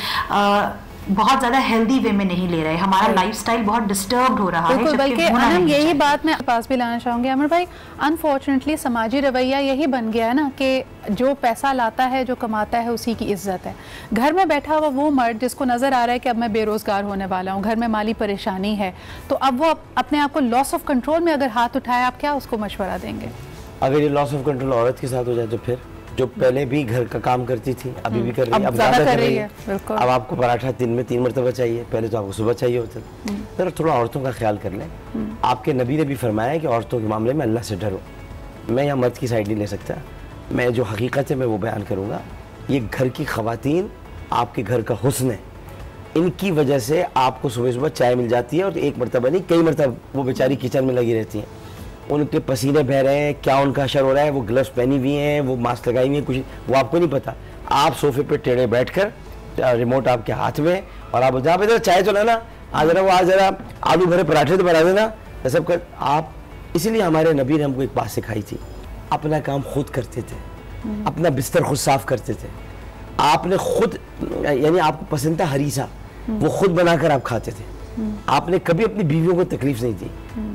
बहुत ज़्यादा हेल्दी वे में नहीं ले रहे, हमारा लाइफस्टाइल बहुत डिस्टर्ब्ड हो रहा है। बल्कि यही बात मैं पास भी लाना चाहूँगी अमर भाई, अनफॉर्चुनेटली समाजी रवैया यही बन गया है ना कि जो पैसा लाता है, जो कमाता है, उसी की इज्जत है। घर में बैठा हुआ वो मर्द जिसको नज़र आ रहा है कि अब मैं बेरोज़गार होने वाला हूँ, घर में माली परेशानी है, तो अब वो अपने आप को लॉस ऑफ कंट्रोल में अगर हाथ उठाए, आप क्या उसको मशवरा देंगे? अगर ये लॉस ऑफ कंट्रोल औरत के साथ हो जाए तो फिर जो पहले भी घर का काम करती थी अभी भी कर रही है, अब ज़्यादा कर रही है। अब आपको पराठा दिन में 3 मरतबा चाहिए, पहले तो आपको सुबह चाहिए होता था। तो थोड़ा औरतों का ख्याल कर लें। आपके नबी ने भी फरमाया कि औरतों के मामले में अल्लाह से डरो। मैं यहाँ मर्द की साइड नहीं ले सकता, मैं जो हकीकत है मैं वो बयान करूँगा। ये घर की ख़वातीन आपके घर का हुस्न है, इनकी वजह से आपको सुबह सुबह चाय मिल जाती है और एक मरतबा नहीं कई मरतबा वो बेचारी किचन में लगी रहती हैं, उनके पसीने बह रहे हैं, क्या उनका असर हो रहा है, वो ग्लव्स पहनी हुई हैं, वो मास्क लगाई हुई है, कुछ वो आपको नहीं पता। आप सोफे पे टेढ़े बैठकर, रिमोट आपके हाथ में और आप बोलते हैं आप इधर चाय तो लाना, आज जरा वो आज जरा आलू भरे पराठे तो बना देना, सब कर आप। इसीलिए हमारे नबी ने हमको एक बात सिखाई थी, अपना काम खुद करते थे, अपना बिस्तर खुद साफ करते थे। आपने खुद, यानी आपको पसंद था हरीसा, वो खुद बनाकर आप खाते थे। आपने कभी अपनी बीवियों को तकलीफ नहीं दी।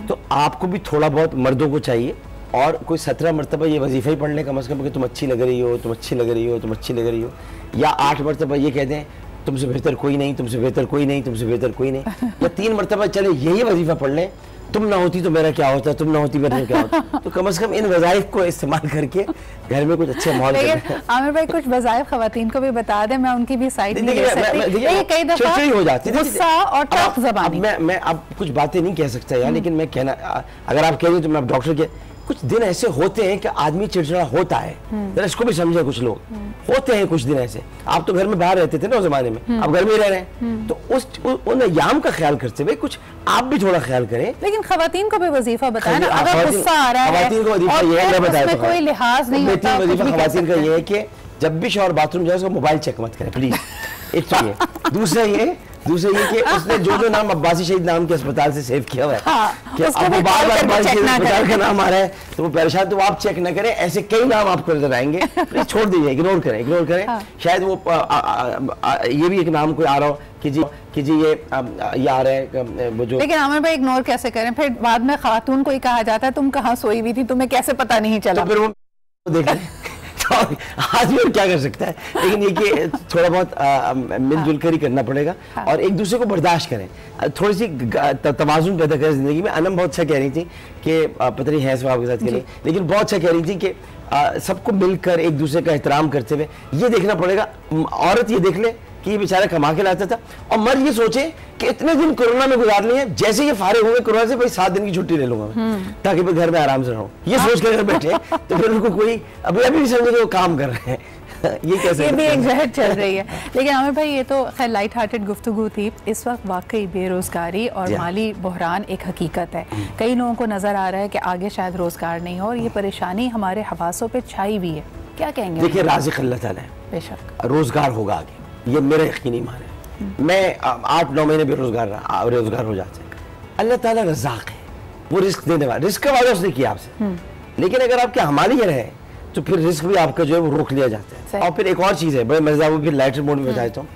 तो आपको भी थोड़ा बहुत मर्दों को चाहिए और कोई 17 मरतबा ये वजीफ़ा ही पढ़ लें कम अज़ कम कि तुम अच्छी लग रही हो, तुम अच्छी लग रही हो, तुम अच्छी लग रही हो, या 8 मरतबा ये कह दें तुमसे बेहतर कोई नहीं, तुमसे बेहतर कोई नहीं, तुमसे बेहतर कोई नहीं, या 3 मरतबा चले यही वजीफ़ा पढ़ लें, तुम ना होती तो मेरा क्या होता, तुम ना होती मेरा क्या होता। तो कम से कम इन वज़ाइफ को इस्तेमाल करके घर में कुछ अच्छे माहौल। आमिर भाई कुछ वज़ाइफ ख़वातीन को भी बता दें, मैं उनकी भी साइड नहीं ले सकती, कई दफ़ा हो जाती है गुस्सा और टफ ज़बानी। मैं अब कुछ बातें नहीं कह सकता यार, लेकिन मैं कहना, अगर आप कह रहे तो मैं डॉक्टर के कुछ दिन ऐसे होते हैं कि आदमी चिड़चिड़ा होता है, जरा इसको भी समझे। कुछ लोग होते हैं कुछ दिन ऐसे, आप तो घर में बाहर रहते थे ना उस जमाने में, अब घर में रह रहे हैं, तो उन अय्याम का ख्याल करते हुए कुछ आप भी थोड़ा ख्याल करें। लेकिन खवातीन को भी वजीफा बताया ना, अगर गुस्सा आ रहा है, खवातीन को वजीफा ये है, मैं बताया कोई लिहाज नहीं होता। वजीफा खवातीन का ये है कि जब भी शौहर बाथरूम जाए उसको मोबाइल चेक मत करें प्लीज, एक तो ये। दूसरा ये कि उसने जो नाम अब्बासी शहीद नाम के अस्पताल से सेव किया हुआ है, कि अब वो बार बार अस्पताल का नाम आ रहा है तो वो परेशान, तो आप चेक ना करें। ऐसे कई नाम आपको नजर आएंगे, छोड़ दीजिए, इग्नोर करें। शायद वो ये भी एक नाम कोई आ रहा हो कि जी ये आ रहा है वो जो। लेकिन आमिर भाई इग्नोर कैसे करें, फिर बाद में खातून को ही कहा जाता है तुम कहाँ सोई हुई थी, तुम्हें कैसे पता नहीं चला, तो फिर वो देख आदमी और क्या कर सकता है। लेकिन ये कि थोड़ा बहुत मिलजुल कर ही करना पड़ेगा और एक दूसरे को बर्दाश्त करें, थोड़ी सी तवाज़ुन पैदा करें जिंदगी में। अनम बहुत अच्छा कह रही थी कि पता नहीं है आपके साथ के लिए, लेकिन बहुत अच्छा कह रही थी कि सबको मिलकर एक दूसरे का एहतराम करते हुए ये देखना पड़ेगा। औरत ये देख ले कि ये बेचारा कमा के लाता था और मर्द ये सोचे कि इतने दिन कोरोना में गुजार लिए हैं, जैसे ये फारिग होंगे कोरोना से भाई 7 दिन की छुट्टी ले लूंगा मैं, ताकि मैं घर में आराम से रहूं। ये सोच कर घर बैठे तो फिर उनको कोई अभी भी समझे वो काम कर रहे हैं। ये कैसे, ये भी एक जहर चल रही है। लेकिन आमिर भाई ये तो खैर लाइट हार्टेड गुफ्तगू थी। इस वक्त वाकई बेरोजगारी और माली बहरान एक हकीकत है। कई लोगों को नजर आ रहा है कि आगे शायद रोजगार नहीं हो और ये परेशानी हमारे हवासों पे छाई हुई है क्या कहेंगे? देखिए, राज़िक़ अल्लाह ताला है, बेशक रोजगार होगा आगे, ये मेरा यकीनी ईमान है। मैं 8-9 महीने बेरोजगार हो जाते हैं। अल्लाह ताला रज़ाक़ है, वो रिस्क देने वाला, रिस्क का वादा उसने किया आपसे, लेकिन अगर आपके हमारी ये रहे तो फिर रिस्क भी आपका जो है वो रोक लिया जाता है। और फिर एक और चीज़ है, बड़े मज़ेदार, वो फिर लाइटर मोड में बताता हूँ।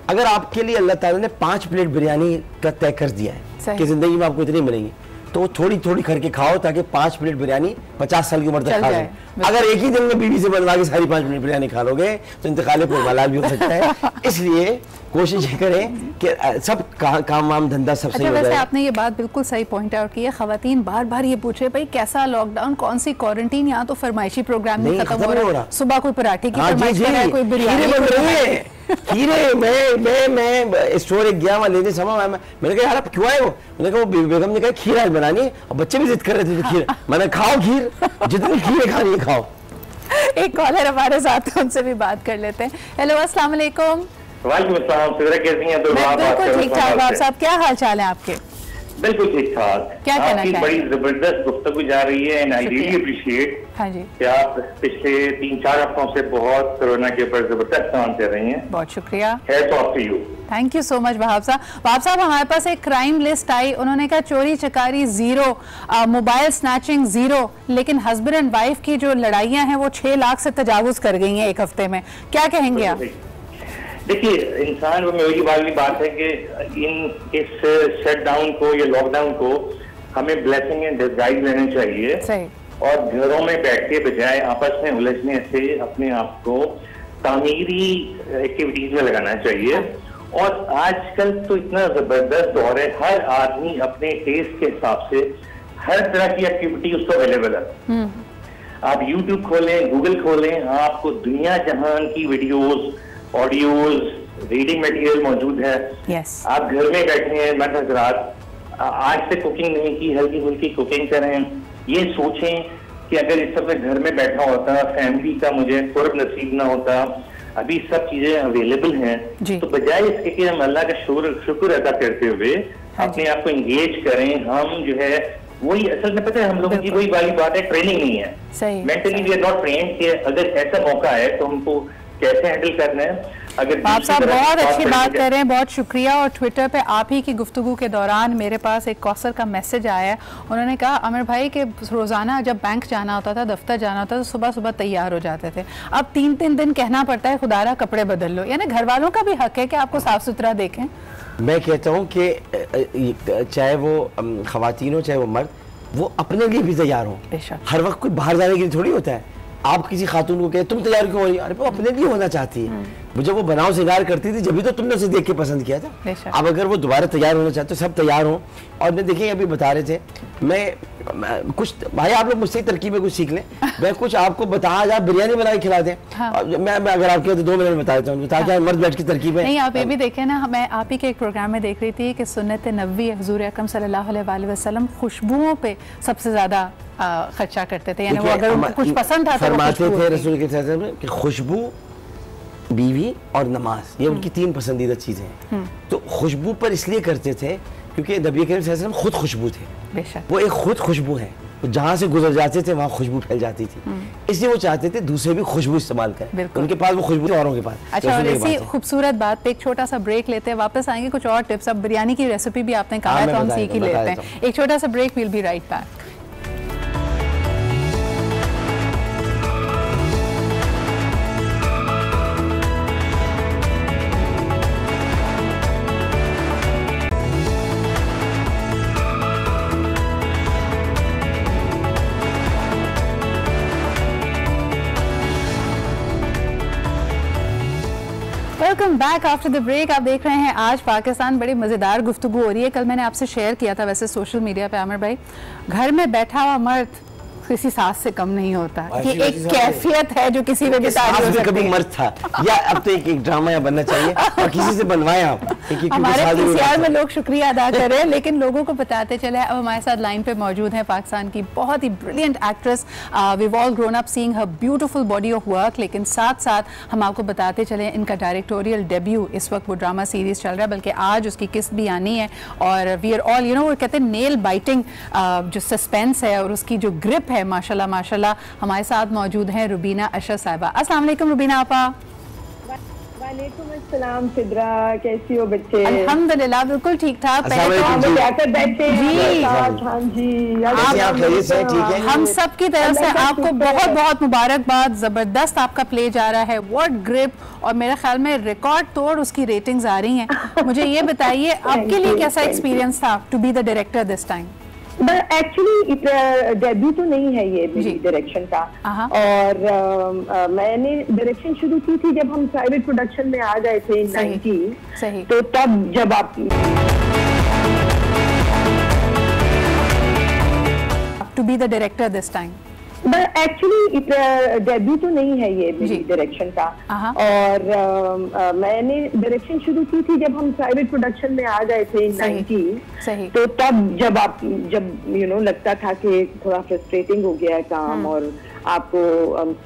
अगर आपके लिए अल्लाह ताला ने 5 प्लेट बिरयानी का तय कर दिया है कि ज़िंदगी में आपको इतनी मिलेंगी, तो थोड़ी थोड़ी करके खाओ ताकि 5 प्लेट बिरयानी 50 साल की उम्र तक खा जाए। अगर एक ही दिन में बीवी से बनवा के सारी 5 प्लेट बिरयानी खा लोगे तो इंतकाल पुरमालाल भी हो सकता है। इसलिए कोशिश करें कि सब काम वाम धंधा सब सही हो जाए। वैसे आपने ये बात बिल्कुल सही पॉइंट आउट की है। खवातीन बार बार ये पूछ रहे भाई कैसा लॉकडाउन, कौन सी क्वारंटीन, यहाँ तो फरमाइशी प्रोग्राम नहीं खत्म हो रहा। सुबह कोई पराठे की फरमाइश कर रहा है, कोई बिरयानी बन रही है, खीरे। मैं स्टोर गया वहाँ लेने समय, मैंने कहा यार आप क्यों आए हो? मैंने कहा वो बेगम ने कहा खीर आज बनानी है और बच्चे भी जिद कर रहे थे खीर। मैंने खाओ खीर, जितनी खीर खानी है खाओ। एक कॉलर हमारे साथ है, उनसे भी बात कर लेते हैं। हेलो, अस्सलाम वालेकुम। वालेकुम अस्सलाम, कैसी हैं? तो बिल्कुल ठीक ठाक। बाप साहब क्या हाल चाल है आपके? बिल्कुल ठीक ठाक। क्या कहना चाहिए? बड़ी जबरदस्त गुफ्तगू जा रही है एंड आई रियली अप्रिशिएट कि आप पिछले 3-4 हफ्तों से बहुत कोरोना के ऊपर जबरदस्त काम कर रही हैं। बहुत शुक्रिया, hats off to you. Thank you so much Wahab sahab. Wahab साहब, हमारे पास एक क्राइम लिस्ट आई, उन्होंने कहा चोरी चकारी 0, मोबाइल स्नैचिंग 0, लेकिन हस्बैंड एंड वाइफ की जो लड़ाइयां हैं वो 6 लाख से तजावुज कर गई हैं एक हफ्ते में। क्या कहेंगे आप? देखिए, इंसान में वही वाली बात है कि इस शटडाउन को या लॉकडाउन को हमें ब्लेसिंग एंड डिस्गाइज लेना चाहिए। सही। और घरों में बैठ के बजाय आपस में उलझने से अपने आप को तामीरी एक्टिविटीज में लगाना चाहिए। और आजकल तो इतना जबरदस्त दौर है, हर आदमी अपने टेस्ट के हिसाब से हर तरह की एक्टिविटी उसको अवेलेबल है। आप यूट्यूब खोलें, गूगल खोलें, आपको दुनिया जहान की वीडियोस, ऑडियोज, रीडिंग मटेरियल मौजूद है। आप घर में बैठे हैं, मर्द हजरात, आज से कुकिंग नहीं की, हल्की फुल्की कुकिंग करें। ये सोचें कि अगर इस समय घर में बैठा होता, फैमिली का मुझे कुर्ब नसीब ना होता, अभी सब चीजें अवेलेबल हैं, तो बजाय इसके कि हम अल्लाह का शुक्र अदा करते हुए अपने आप को इंगेज करें, हम जो है वही असल में पता है हम लोगों की वही वाली बात है, ट्रेनिंग नहीं है। Mentally we are not trained कि अगर ऐसा मौका है तो हमको कैसे हैंडल करना है। अगर आप साहब बहुत अच्छी बात कर रहे हैं, बहुत शुक्रिया। और ट्विटर पे आप ही की गुफ्तगू के दौरान मेरे पास एक कौसर का मैसेज आया, उन्होंने कहा आमिर भाई कि रोज़ाना जब बैंक जाना होता था, दफ्तर जाना होता था, तो सुबह सुबह तैयार हो जाते थे, अब 3-3 दिन कहना पड़ता है खुदारा कपड़े बदल लो। यानी घर वालों का भी हक है कि आपको साफ सुथरा देखें। मैं कहता हूँ कि चाहे वो खवातीन हो चाहे वो मर्द, वो अपने लिए भी तैयार हो। हर वक्त कोई बाहर जाने के लिए थोड़ी होता है। आप किसी खातून को कहे तुम तैयार क्यों हो रही? अरे वो अपने लिए होना चाहती है। मुझे वो बनाव सिंगार करती थी जब भी तो तुमने उसे देख के पसंद किया था। अब अगर वो दोबारा तैयार होना चाहते तो सब तैयार हो। और मैं देखिए अभी बता रहे थे, मैं कुछ भाई आप लोग मुझसे तरकीबें कुछ सीख लें, मैं कुछ आपको बता, आज आप बिरयानी बना के खिला दें। हाँ। मैं अगर आप कहते 2 मिनट में बता देता हूँ ताकि आप मर्द बैठ की तरकीबें। नहीं, आप ये भी देखें ना, मैं आप ही के एक प्रोग्राम में देख रही थी कि सुन्नत नबवी हुजूर अकरम सल्लल्लाहु अलैहि वसल्लम खुशबुओं पे सबसे ज्यादा खर्चा करते थे। यानी वो अगर कुछ पसंद था फरमाते थे रसूल के सल्लल्लाहु अलैहि वसल्लम कि खुशबू, बीवी और नमाज, ये उनकी 3 पसंदीदा चीजें हैं। तो खुशबू पर इसलिए करते थे क्योंकि नबी करीम सल्लल्लाहु अलैहि वसल्लम खुद खुशबू थे। वो एक खुद खुशबू है, जहाँ से गुजर जाते थे वहाँ खुशबू फैल जाती थी, इसलिए वो चाहते थे दूसरे भी खुशबू इस्तेमाल करें। उनके पास वो खुशबू औरों के पास। अच्छा, और इसी खूबसूरत बात पे एक छोटा सा ब्रेक लेते हैं, वापस आएंगे कुछ और टिप्स। अब बिरयानी की रेसिपी भी आपने कहा है तो हम सीख ही लेते हैं। एक छोटा सा break, will be right back. Welcome back after the break. आप देख रहे हैं आज पाकिस्तान, बड़ी मज़ेदार गुफ्तगू हो रही है। कल मैंने आपसे शेयर किया था वैसे सोशल मीडिया पे, आमिर भाई, घर में बैठा हुआ मर्द किसी सास से कम नहीं होता। ये एक कैफियत है जो किसी में भी तारीफ हो सकती है। कभी मर्द था या अब तो एक ड्रामा या बनना चाहिए और किसी से बनवाएं आप। हमारे पीसीआर में लोग शुक्रिया अदा करें, लेकिन लोगों को बताते चले। अब हमारे साथ लाइन पे मौजूद है पाकिस्तान की बहुत ही brilliant actress, we all grown up seeing her beautiful body of work, लेकिन साथ साथ हम आपको बताते चले इनका डायरेक्टोरियल डेब्यू, इस वक्त वो ड्रामा सीरीज चल रहा है, बल्कि आज उसकी किस्त भी आनी है। और वी आर ऑल वो कहते हैं नेल बाइटिंग जो सस्पेंस है और उसकी जो ग्रिप है माशाल्लाह माशाल्लाह। हमारे साथ मौजूद हैं रुबीना अशरफ साहिबा। अस्सलाम वालेकुम रुबीना आपा। वालेकुम अस्सलाम सिद्रा, कैसी हो बच्चे? अल्हम्दुलिल्लाह बिल्कुल ठीक ठाक। बैठे जी, हाँ जी, हम सब की तरफ से आपको बहुत बहुत मुबारकबाद। जबरदस्त आपका प्ले जा रहा है, व्हाट ग्रिप, और मेरे ख्याल में रिकॉर्ड तोड़ उसकी रेटिंग्स आ रही हैं। मुझे ये बताइए आपके लिए कैसा एक्सपीरियंस था to be the director this time? Actually debut तो नहीं है ये मेरी डायरेक्शन का, और मैंने डायरेक्शन शुरू की थी जब हम प्राइवेट प्रोडक्शन में आ गए थे 90, तो तब जब आप to be the director this time. Actually debut तो नहीं है ये मेरी डायरेक्शन का, और मैंने डायरेक्शन शुरू की थी जब हम प्राइवेट प्रोडक्शन में आ गए थे 90, तो तब जब लगता था कि थोड़ा फ्रस्ट्रेटिंग हो गया है काम, और आपको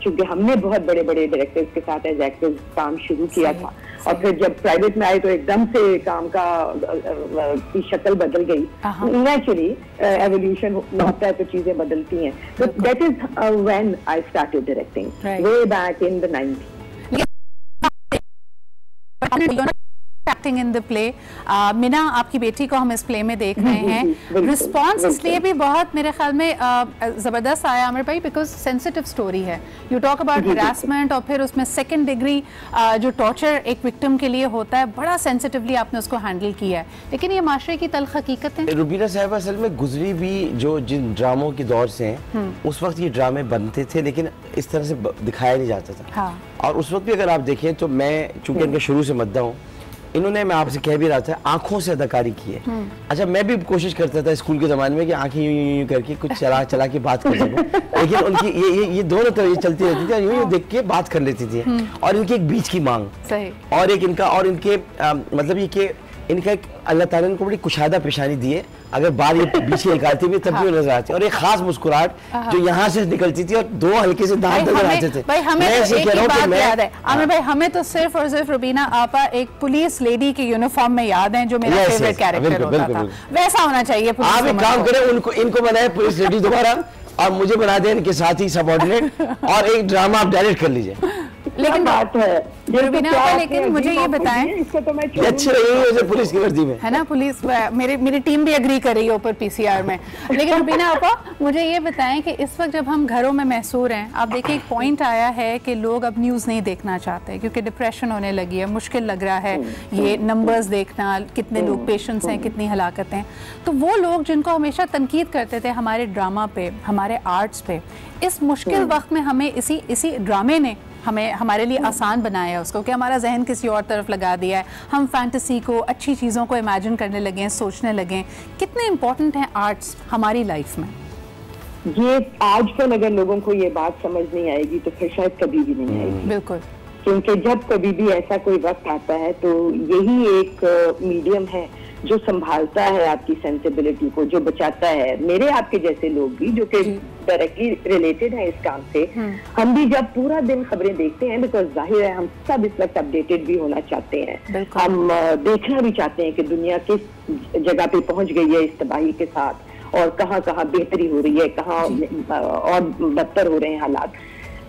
चूंकि हमने बहुत बड़े बड़े डायरेक्टर्स के साथ एज एक्टर्स काम शुरू किया था, और फिर जब प्राइवेट में आए तो एकदम से काम का की शक्ल बदल गई। नेचुरली एवोल्यूशन होता है तो चीजें बदलती हैं। तो that is when I started directing way back in the 90s। Acting in the play, Mina आपकी बेटी को हम इस प्ले में देख रहे हैं। रिस्पॉन्स इसलिए भी बहुत मेरे ख्याल में ज़बरदस्त आया आमिर भाई, बिकॉज सेंसिटिव स्टोरी है। यू टॉक अबाउट हरासमेंट, और फिर उसमें सेकंड डिग्री जो टॉर्चर एक विक्टिम के लिए होता है, बड़ा सेंसिटिवली आपने उसको हैंडल किया है। लेकिन ये माशरे की तल्ख हकीकत है। रुबीना साहिबा असल में गुजरी भी जो जिन ड्रामों के दौर से हैं, उस वक्त ये ड्रामे बनते थे लेकिन इस तरह से दिखाया नहीं जाता था। और उस वक्त भी अगर आप देखें तो मैं चूंकि इनके शुरू से मद्दा हूँ, इन्होंने, मैं आपसे कह भी रहा था, आंखों से अदाकारी की है। अच्छा, मैं भी कोशिश करता था स्कूल के ज़माने में कि आंखें यूं करके कुछ चला के बात कर सकूं, लेकिन उनकी ये दोनों तरह चलती रहती थी, यूं देख के बात कर लेती थी। और इनकी एक बीच की मांग, और एक इनका, और इनके मतलब ये कि इनका एक अल्लाह ताला ने इनको बड़ी कुशादा पेशानी दी है। अगर बाल ये बीच की निकालती भी तब भी वो नजर आती है, और एक खास मुस्कुराहट जो यहाँ से निकलती थी, और दो हल्के से दांत नजर आते थे। भाई हमें तो एक ही बात याद है आमिर भाई, हमें तो सिर्फ और सिर्फ रुबीना आपा एक पुलिस लेडी के यूनिफॉर्म में याद है, जो मेरा फेवरेट कैरेक्टर होता था। वैसा होना चाहिए। आप एक काम करें, इनको बनाए पुलिस लेडी दोबारा, और मुझे बना दें इनके साथ ही सबऑर्डिनेट, और एक ड्रामा आप डायरेक्ट कर लीजिए। लेकिन बात है लेकिन मुझे ये बताएं, इसको तो मैं अच्छी रही है पुलिस की वर्दी में, है ना, पुलिस मेरी टीम भी एग्री कर रही है ऊपर पीसीआर में। लेकिन रुबीना आपा, मुझे ये बताएं कि इस वक्त जब हम घरों में महसूर हैं, आप देखिए एक पॉइंट आया है कि लोग अब न्यूज़ नहीं देखना चाहते क्योंकि डिप्रेशन होने लगी है, मुश्किल लग रहा है ये नंबर्स देखना, कितने लोग पेशेंट्स हैं, कितनी हलाकतें। तो वो लोग जिनको हमेशा तनकीद करते थे हमारे ड्रामा पे, हमारे आर्ट्स पे, इस मुश्किल वक्त में हमें इसी ड्रामे ने हमारे लिए आसान बनाया उसको, कि हमारा जहन किसी और तरफ लगा दिया है, हम फैंटेसी को, अच्छी चीज़ों को इमेजिन करने लगे हैं, सोचने लगे हैं। कितने इम्पोर्टेंट हैं आर्ट्स हमारी लाइफ में? ये आजकल अगर लोगों को ये बात समझ नहीं आएगी तो फिर शायद कभी भी नहीं आएगी। बिल्कुल, क्योंकि जब कभी भी ऐसा कोई वक्त आता है तो यही एक मीडियम है जो संभालता है आपकी सेंसिबिलिटी को, जो बचाता है। मेरे आपके जैसे लोग भी जो कि डायरेक्टली रिलेटेड है इस काम से, हम भी जब पूरा दिन खबरें देखते हैं, बिकॉज जाहिर है हम सब इस वक्त अपडेटेड भी होना चाहते हैं, हम देखना भी चाहते हैं कि दुनिया किस जगह पे पहुंच गई है इस तबाही के साथ, और कहाँ कहाँ बेहतरी हो रही है, कहाँ और बदतर हो रहे हैं हालात।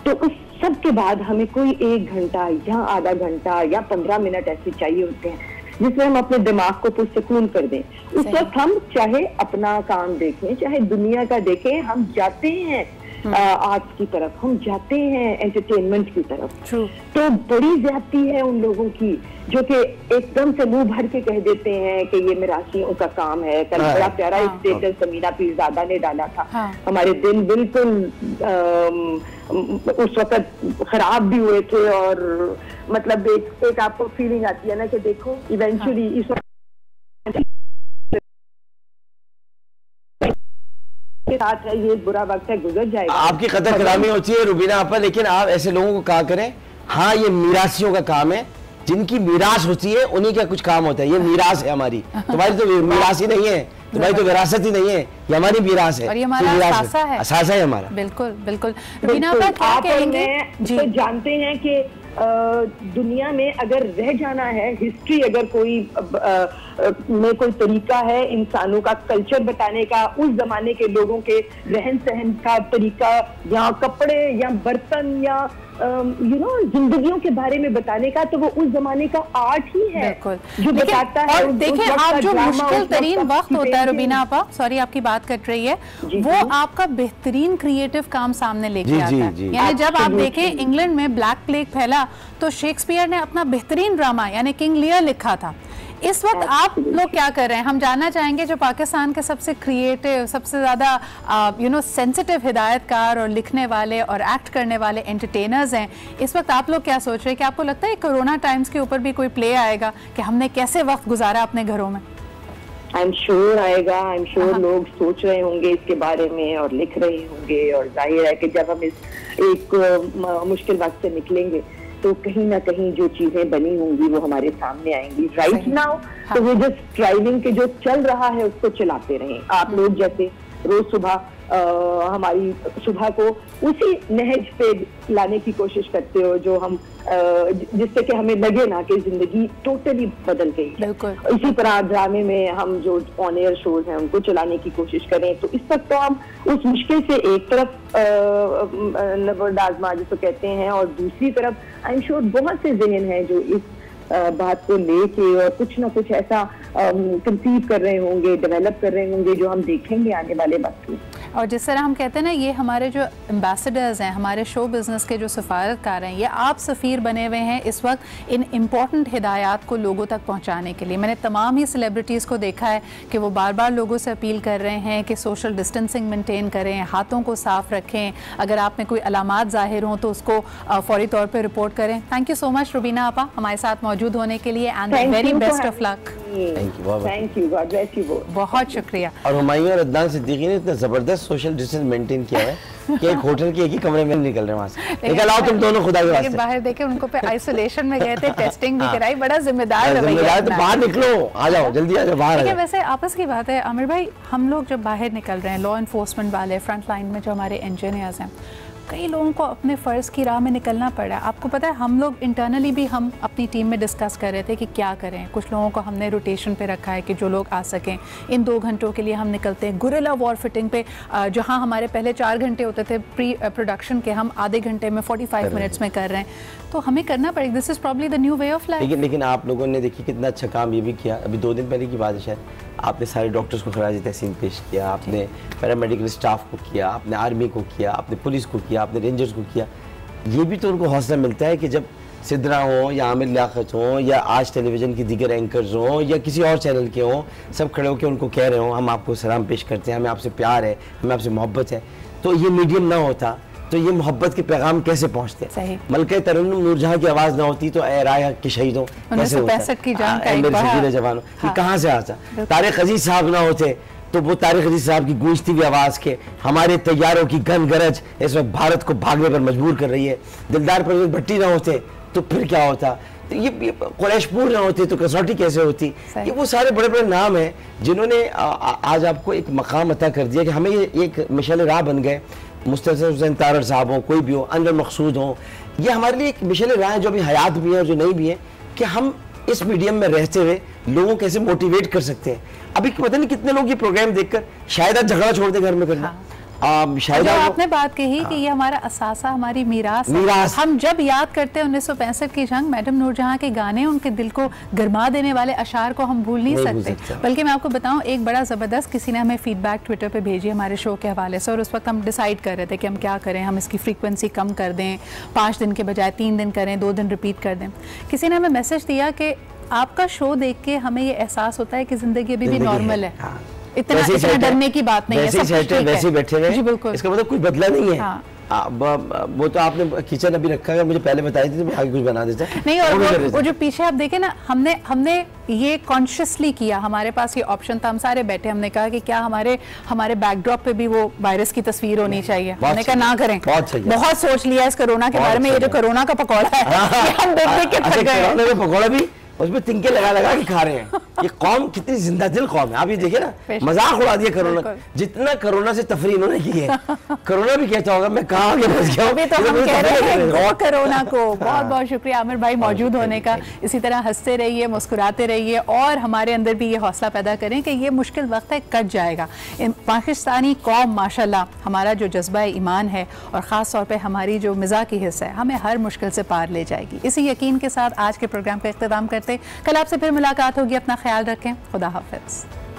तो उस सब के बाद हमें कोई 1 घंटा या आधा घंटा या 15 मिनट ऐसे चाहिए होते हैं जिसमें हम अपने दिमाग को पुरसकून कर दें। उस वक्त हम चाहे अपना काम देखें, चाहे दुनिया का देखें, हम जाते हैं आर्ट्स की तरफ, हम जाते हैं एंटरटेनमेंट की तरफ। तो बड़ी ज्यादती है उन लोगों की जो कि एकदम से मुंह भर के कह देते हैं कि ये मिरासियों का काम है। कल बड़ा प्यारा स्टेटस समीना पीरजादा ने डाला था, हमारे दिल बिल्कुल उस वक्त खराब भी हुए थे, और मतलब एक आपको फीलिंग आती है ना कि देखो इवेंचुअली इस के साथ है, ये बुरा वक्त है, गुजर जाएगा। आपकी कदर करामी होती है रुबीना आपा, लेकिन आप ऐसे लोगों को कहा करें, हाँ ये मीरासियों का काम है, जिनकी मीरास होती है उन्हीं का कुछ काम होता है। ये मीरास है हमारी, तुम्हारी तो मीरास ही नहीं है, तुम्हारी तो विरासत ही नहीं है, ये हमारी मीरास है, और ये हमारा असासा है हमारा। बिल्कुल बिल्कुल। रुबीना आपा क्या कहेंगे? जी, तो जानते हैं कि दुनिया में अगर रह जाना है, हिस्ट्री अगर कोई में कोई तरीका है इंसानों का कल्चर बताने का, उस जमाने के लोगों के रहन सहन का तरीका या कपड़े या बर्तन या जिंदगियों के बारे में बताने का, तो वो उस जमाने का आर्ट ही है जो बताता है। और देखिए, आप जो मुश्किल तरीन वक्त होता है रुबीना आपा, सॉरी आपकी बात कट रही है, वो आपका बेहतरीन क्रिएटिव काम सामने लेके आता है। यानी जब आप देखें इंग्लैंड में ब्लैक प्लेग फैला तो शेक्सपियर ने अपना बेहतरीन ड्रामा यानी किंग लियर लिखा था। इस वक्त आप लोग क्या कर रहे हैं, हम जानना चाहेंगे, जो पाकिस्तान के सबसे क्रिएटिव, सबसे ज़्यादा सेंसिटिव हिदायतकार और लिखने वाले और एक्ट करने वाले एंटरटेनर्स हैं, इस वक्त आप लोग क्या सोच रहे हैं कि आपको लगता है कोरोना टाइम्स के ऊपर भी कोई प्ले आएगा कि हमने कैसे वक्त गुजारा अपने घरों में? आई एम श्योर आएगा, आई एम श्योर लोग सोच रहे होंगे इसके बारे में और लिख रहे होंगे, और जाहिर है कि जब हम इस एक मुश्किल वक्त से निकलेंगे तो कहीं ना कहीं जो चीजें बनी होंगी वो हमारे सामने आएंगी। राइट नाउ तो वो जस्ट ड्राइविंग के जो चल रहा है उसको चलाते रहें। आप लोग जैसे रोज सुबह हमारी सुबह को उसी नहज पे लाने की कोशिश करते हो जो हम जिससे कि हमें लगे ना कि जिंदगी टोटली बदल गई है। इसी तरह ड्रामे में हम जो ऑन एयर शोज हैं उनको चलाने की कोशिश करें। तो इस वक्त तो हम उस मुश्किल से एक तरफ नबरदाजमा जिसको कहते हैं, और दूसरी तरफ आई एम श्योर बहुत से ज़हन हैं जो इस बात को लेके और कुछ ना कुछ ऐसा कंसीव कर रहे होंगे, डेवलप कर रहे होंगे जो हम देखेंगे आने वाले वक्त में। और जिस तरह हम कहते हैं ना, ये हमारे जो एम्बेसडर्स हैं, हमारे शो बिज़नेस के जो सफारतकार हैं, ये आप सफ़ीर बने हुए हैं इस वक्त इन इम्पॉर्टेंट हिदायत को लोगों तक पहुंचाने के लिए। मैंने तमाम ही सेलिब्रिटीज़ को देखा है कि वो बार बार लोगों से अपील कर रहे हैं कि सोशल डिस्टेंसिंग मेंटेन करें, हाथों को साफ़ रखें, अगर आप में कोई अलामात ज़ाहिर हों तो उसको फौरी तौर पर रिपोर्ट करें। Thank you so much Rubina आपा हमारे साथ मौजूद होने के लिए, and very best of luck. Thank you, God bless you both. बहुत शुक्रिया। और हुमायूं और अदनान सिद्दीकी ने इतना जबरदस्त सोशल डिस्टेंस मेंटेन किया है कि एक होटल के एक ही कमरे में निकल रहे हैं वहां से। लेकिन आओ तुम दोनों खुदा के वास्ते बाहर देखे, उनको पे आइसोलेशन में गए थे, टेस्टिंग भी कराई, बड़ा जिम्मेदार रवैया। तो बाहर निकलो, आ जाओ जल्दी, आ जाओ बाहर। देखिए वैसे आपस की बात है आमिर भाई, हम लोग जब बाहर निकल रहे हैं, लॉ इन्फोर्समेंट वाले, फ्रंट लाइन में जो हमारे इंजीनियर्स हैं, कई लोगों को अपने फ़र्ज़ की राह में निकलना पड़ा। आपको पता है हम लोग इंटरनली भी हम अपनी टीम में डिस्कस कर रहे थे कि क्या करें। कुछ लोगों को हमने रोटेशन पे रखा है कि जो लोग आ सकें। इन 2 घंटों के लिए हम निकलते हैं गुरिल्ला वॉर फिटिंग पे, जहां हमारे पहले 4 घंटे होते थे प्री प्रोडक्शन के, हम आधे घंटे में 45 मिनट्स में कर रहे हैं। तो हमें करना पड़ेगा, this is probably the new way of life. लेकिन आप लोगों ने देखिए कितना अच्छा काम ये भी किया। अभी 2 दिन पहले की बात है शायद, आपने सारे डॉक्टर्स को खराज तहसीन पेश किया, आपने पैरामेडिकल स्टाफ को किया, आपने आर्मी को किया, आपने पुलिस को किया, आपने रेंजर्स को किया। ये भी तो उनको हौसला मिलता है कि जब सिद्रा हो या आमिर लियाकत हो या आज टेलीविज़न की दीगर एंकर्स हों या किसी और चैनल के हों, सब खड़े होकर उनको कह रहे हो हम आपको सलाम पेश करते हैं, हमें आपसे प्यार है, हमें आपसे मोहब्बत है। तो ये मीडियम ना होता तो ये मोहब्बत के पैगाम कैसे पहुंचते? मलके तरन्नुम नूरजहां की आवाज़ ना होती तो ए राय के शहीदों कैसे होता, जवानों ये कहाँ से आता? तारिक अजीज साहब ना होते तो वो तारिक अजीज साहब की गूंजती हुई आवाज़ के हमारे तैयारों की गन गरज इस वक्त भारत को भागने पर मजबूर कर रही है। दिलदार परवेज भट्टी ना होते तो फिर क्या होता? तो ये कुरैशपुर ना होते तो कसौटी कैसे होती? ये वो सारे बड़े बड़े नाम हैं जिन्होंने आज आपको एक मकाम अता कर दिया कि हमें ये एक मिशल राह बन गए। मुस्तफा हुसैन तारड़ साहब हो, कोई भी हो, अनवर मकसूद हो, ये हमारे लिए एक मिशल राह है जो अभी हयात भी है और जो नहीं भी है कि हम इस मीडियम में रहते हुए लोगों को कैसे मोटिवेट कर सकते हैं। अभी पता नहीं कितने लोग ये प्रोग्राम देखकर शायद आज झगड़ा छोड़ दे घर में करना। शायद आपने बात कही कि ये हमारा असासा, हमारी मीरास। हम जब याद करते हैं 1965 की जंग, मैडम नूरजहां के गाने, उनके दिल को गरमा देने वाले अशार को हम भूल नहीं सकते। बल्कि मैं आपको बताऊं, एक बड़ा ज़बरदस्त किसी ने हमें फीडबैक ट्विटर पे भेजी हमारे शो के हवाले से, और उस वक्त हम डिसाइड कर रहे थे कि हम क्या करें। हम इसकी फ्रीक्वेंसी कम कर दें, 5 दिन के बजाय 3 दिन करें, 2 दिन रिपीट कर दें। किसी ने हमें मैसेज दिया कि आपका शो देख के हमें ये एहसास होता है कि ज़िंदगी अभी भी नॉर्मल है, इतना डरने की बात नहीं है, वैसे बैठे हुए। इसका मतलब कोई बदला नहीं है। हाँ। वो तो आपने किचन अभी रखा है, मुझे पहले बताई थी तो मैं आगे कुछ बना देता नहीं। और वो जो पीछे आप देखें ना, हमने ये कॉन्शियसली किया, हमारे पास ये ऑप्शन था, हम सारे बैठे, हमने कहा कि क्या हमारे बैकड्रॉप पे भी वो वायरस की तस्वीर होनी चाहिए। हमने कहा ना करें, बहुत सोच लिया इस कोरोना के बारे में। ये जो कोरोना का पकौड़ा है हम देख के थक गए। पकौड़ा भी उसमें तिनके लगा के खा रहे हैं। ये कौम कितनी जिंदा दिल कौम है। आप ये देखिए ना, मजाक उड़ा दिया कोरोना, जितना कोरोना से तफरी इन्होंने की है। कोरोना भी कहता होगा मैं कहाँ आगे फंस गया हूँ। तो हम कह रहे हैं कोरोना को। बहुत बहुत शुक्रिया आमिर भाई मौजूद होने का। इसी तरह हंसते रहिए, मुस्कुराते रहिए और हमारे अंदर भी ये हौसला पैदा करें कि ये मुश्किल वक्त है, कट जाएगा। पाकिस्तानी कौम माशाल्लाह, हमारा जो जज्बा ईमान है और ख़ास तौर पे हमारी जो मिज़ा की हिस्सा है, हमें हर मुश्किल से पार ले जाएगी। इसी यकीन के साथ आज के प्रोग्राम का इख्तिताम करते, कल आपसे फिर मुलाकात होगी। अपना ख्याल रखें। खुदा हाफिज़।